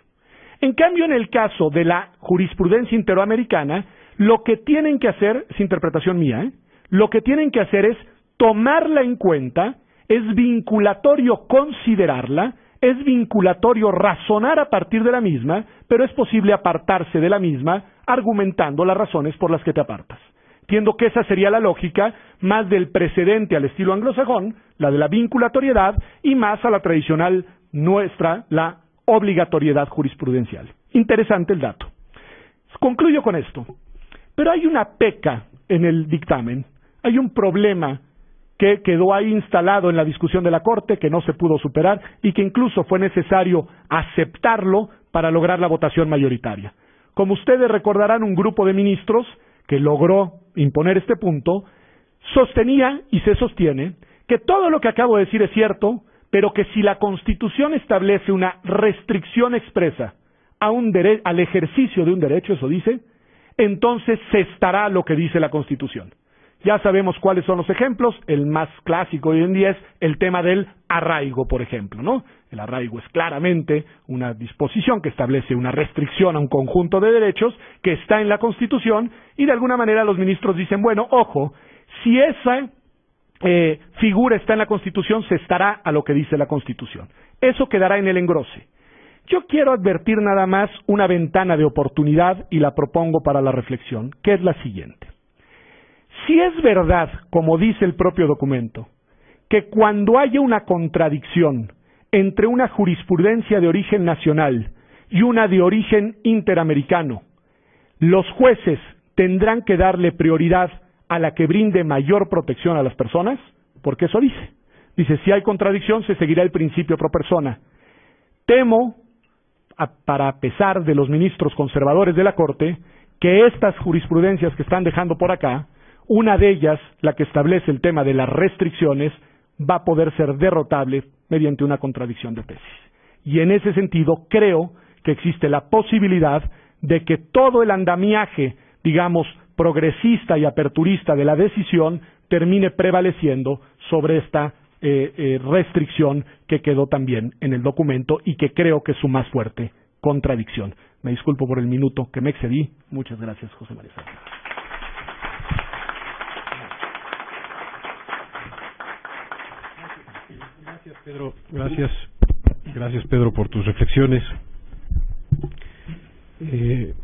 En cambio, en el caso de la jurisprudencia interamericana, lo que tienen que hacer, es interpretación mía, lo que tienen que hacer es tomarla en cuenta, es vinculatorio considerarla, es vinculatorio razonar a partir de la misma, pero es posible apartarse de la misma argumentando las razones por las que te apartas. Entiendo que esa sería la lógica más del precedente al estilo anglosajón, la de la vinculatoriedad, y más a la tradicional nuestra, la obligatoriedad jurisprudencial. Interesante el dato. Concluyo con esto. Pero hay una peca en el dictamen, hay un problema que quedó ahí instalado en la discusión de la Corte, que no se pudo superar y que incluso fue necesario aceptarlo para lograr la votación mayoritaria. Como ustedes recordarán, un grupo de ministros que logró imponer este punto sostenía y se sostiene que todo lo que acabo de decir es cierto, pero que si la Constitución establece una restricción expresa al ejercicio de un derecho, eso dice, entonces cestará lo que dice la Constitución. Ya sabemos cuáles son los ejemplos. El más clásico hoy en día es el tema del arraigo, por ejemplo, ¿no? El arraigo es claramente una disposición que establece una restricción a un conjunto de derechos que está en la Constitución y de alguna manera los ministros dicen, bueno, ojo, si esa figura está en la Constitución, se estará a lo que dice la Constitución. Eso quedará en el engrose. Yo quiero advertir nada más una ventana de oportunidad y la propongo para la reflexión, que es la siguiente. Si es verdad, como dice el propio documento, que cuando haya una contradicción entre una jurisprudencia de origen nacional y una de origen interamericano, los jueces tendrán que darle prioridad a la que brinde mayor protección a las personas, porque eso dice. Dice, si hay contradicción, se seguirá el principio pro persona. Temo, para pesar de los ministros conservadores de la Corte, que estas jurisprudencias que están dejando por acá, una de ellas, la que establece el tema de las restricciones, va a poder ser derrotable mediante una contradicción de tesis. Y en ese sentido, creo que existe la posibilidad de que todo el andamiaje, digamos, progresista y aperturista de la decisión termine prevaleciendo sobre esta restricción que quedó también en el documento y que creo que es su más fuerte contradicción. Me disculpo por el minuto que me excedí. Muchas gracias, José María Serna.
Gracias, Pedro. Gracias, Pedro, por tus reflexiones.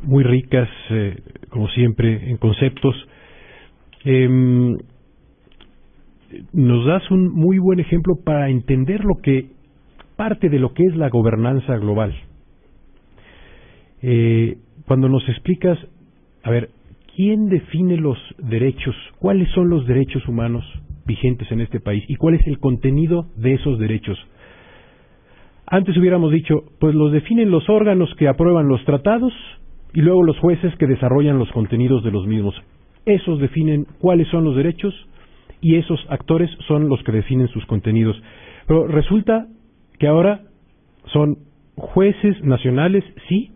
Muy ricas, como siempre, en conceptos. Nos das un muy buen ejemplo para entender parte de lo que es la gobernanza global. Cuando nos explicas, a ver, ¿quién define los derechos? ¿Cuáles son los derechos humanos vigentes en este país? ¿Y cuál es el contenido de esos derechos? Antes hubiéramos dicho, pues los definen los órganos que aprueban los tratados y luego los jueces que desarrollan los contenidos de los mismos. Esos definen cuáles son los derechos y esos actores son los que definen sus contenidos. Pero resulta que ahora son jueces nacionales, sí,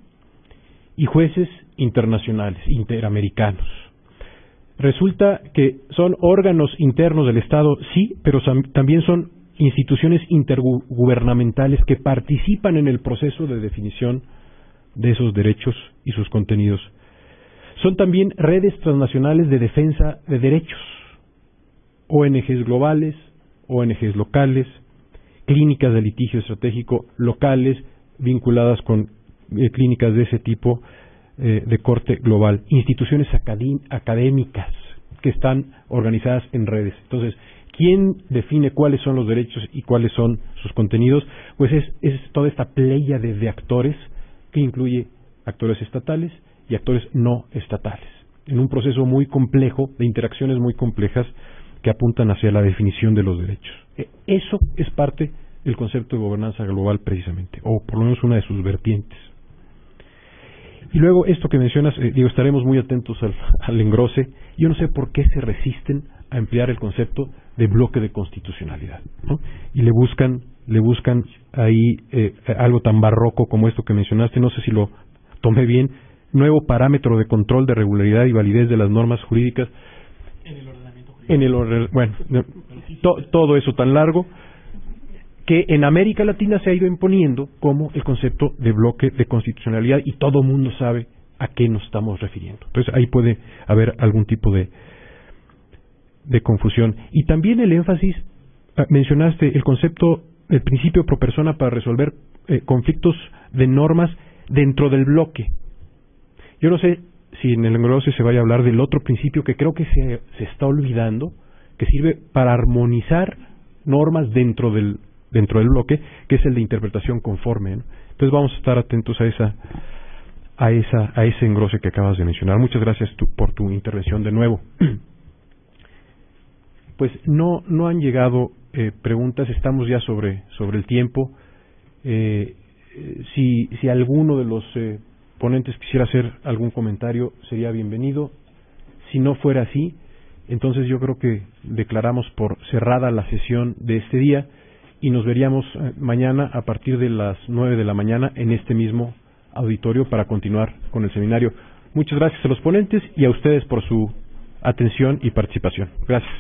y jueces internacionales, interamericanos. Resulta que son órganos internos del Estado, sí, pero también son instituciones intergubernamentales que participan en el proceso de definición de esos derechos y sus contenidos. Son también redes transnacionales de defensa de derechos, ONGs globales, ONGs locales, clínicas de litigio estratégico locales vinculadas con clínicas de ese tipo de corte global, instituciones académicas que están organizadas en redes. Entonces, ¿quién define cuáles son los derechos y cuáles son sus contenidos? Pues es toda esta pléyade de actores que incluye actores estatales y actores no estatales, en un proceso muy complejo, de interacciones muy complejas que apuntan hacia la definición de los derechos. Eso es parte del concepto de gobernanza global precisamente, o por lo menos una de sus vertientes. Y luego esto que mencionas, estaremos muy atentos al engrose. Yo no sé por qué se resisten a emplear el concepto de bloque de constitucionalidad, ¿no? Y le buscan ahí algo tan barroco como esto que mencionaste, no sé si lo tomé bien, nuevo parámetro de control de regularidad y validez de las normas jurídicas en el ordenamiento jurídico. Todo eso tan largo que en América Latina se ha ido imponiendo como el concepto de bloque de constitucionalidad y todo mundo sabe a qué nos estamos refiriendo. Entonces ahí puede haber algún tipo de confusión. Y también el énfasis, mencionaste el concepto, el principio pro persona para resolver conflictos de normas dentro del bloque. Yo no sé si en el engrose se vaya a hablar del otro principio que creo que se está olvidando, que sirve para armonizar normas dentro del bloque, que es el de interpretación conforme, ¿no? Entonces vamos a estar atentos a ese engrose que acabas de mencionar. Muchas gracias por tu intervención de nuevo. Pues no han llegado preguntas, estamos ya sobre el tiempo. Si alguno de los ponentes quisiera hacer algún comentario, sería bienvenido. Si no fuera así, entonces yo creo que declaramos por cerrada la sesión de este día y nos veríamos mañana a partir de las 9 de la mañana en este mismo auditorio para continuar con el seminario. Muchas gracias a los ponentes y a ustedes por su atención y participación. Gracias.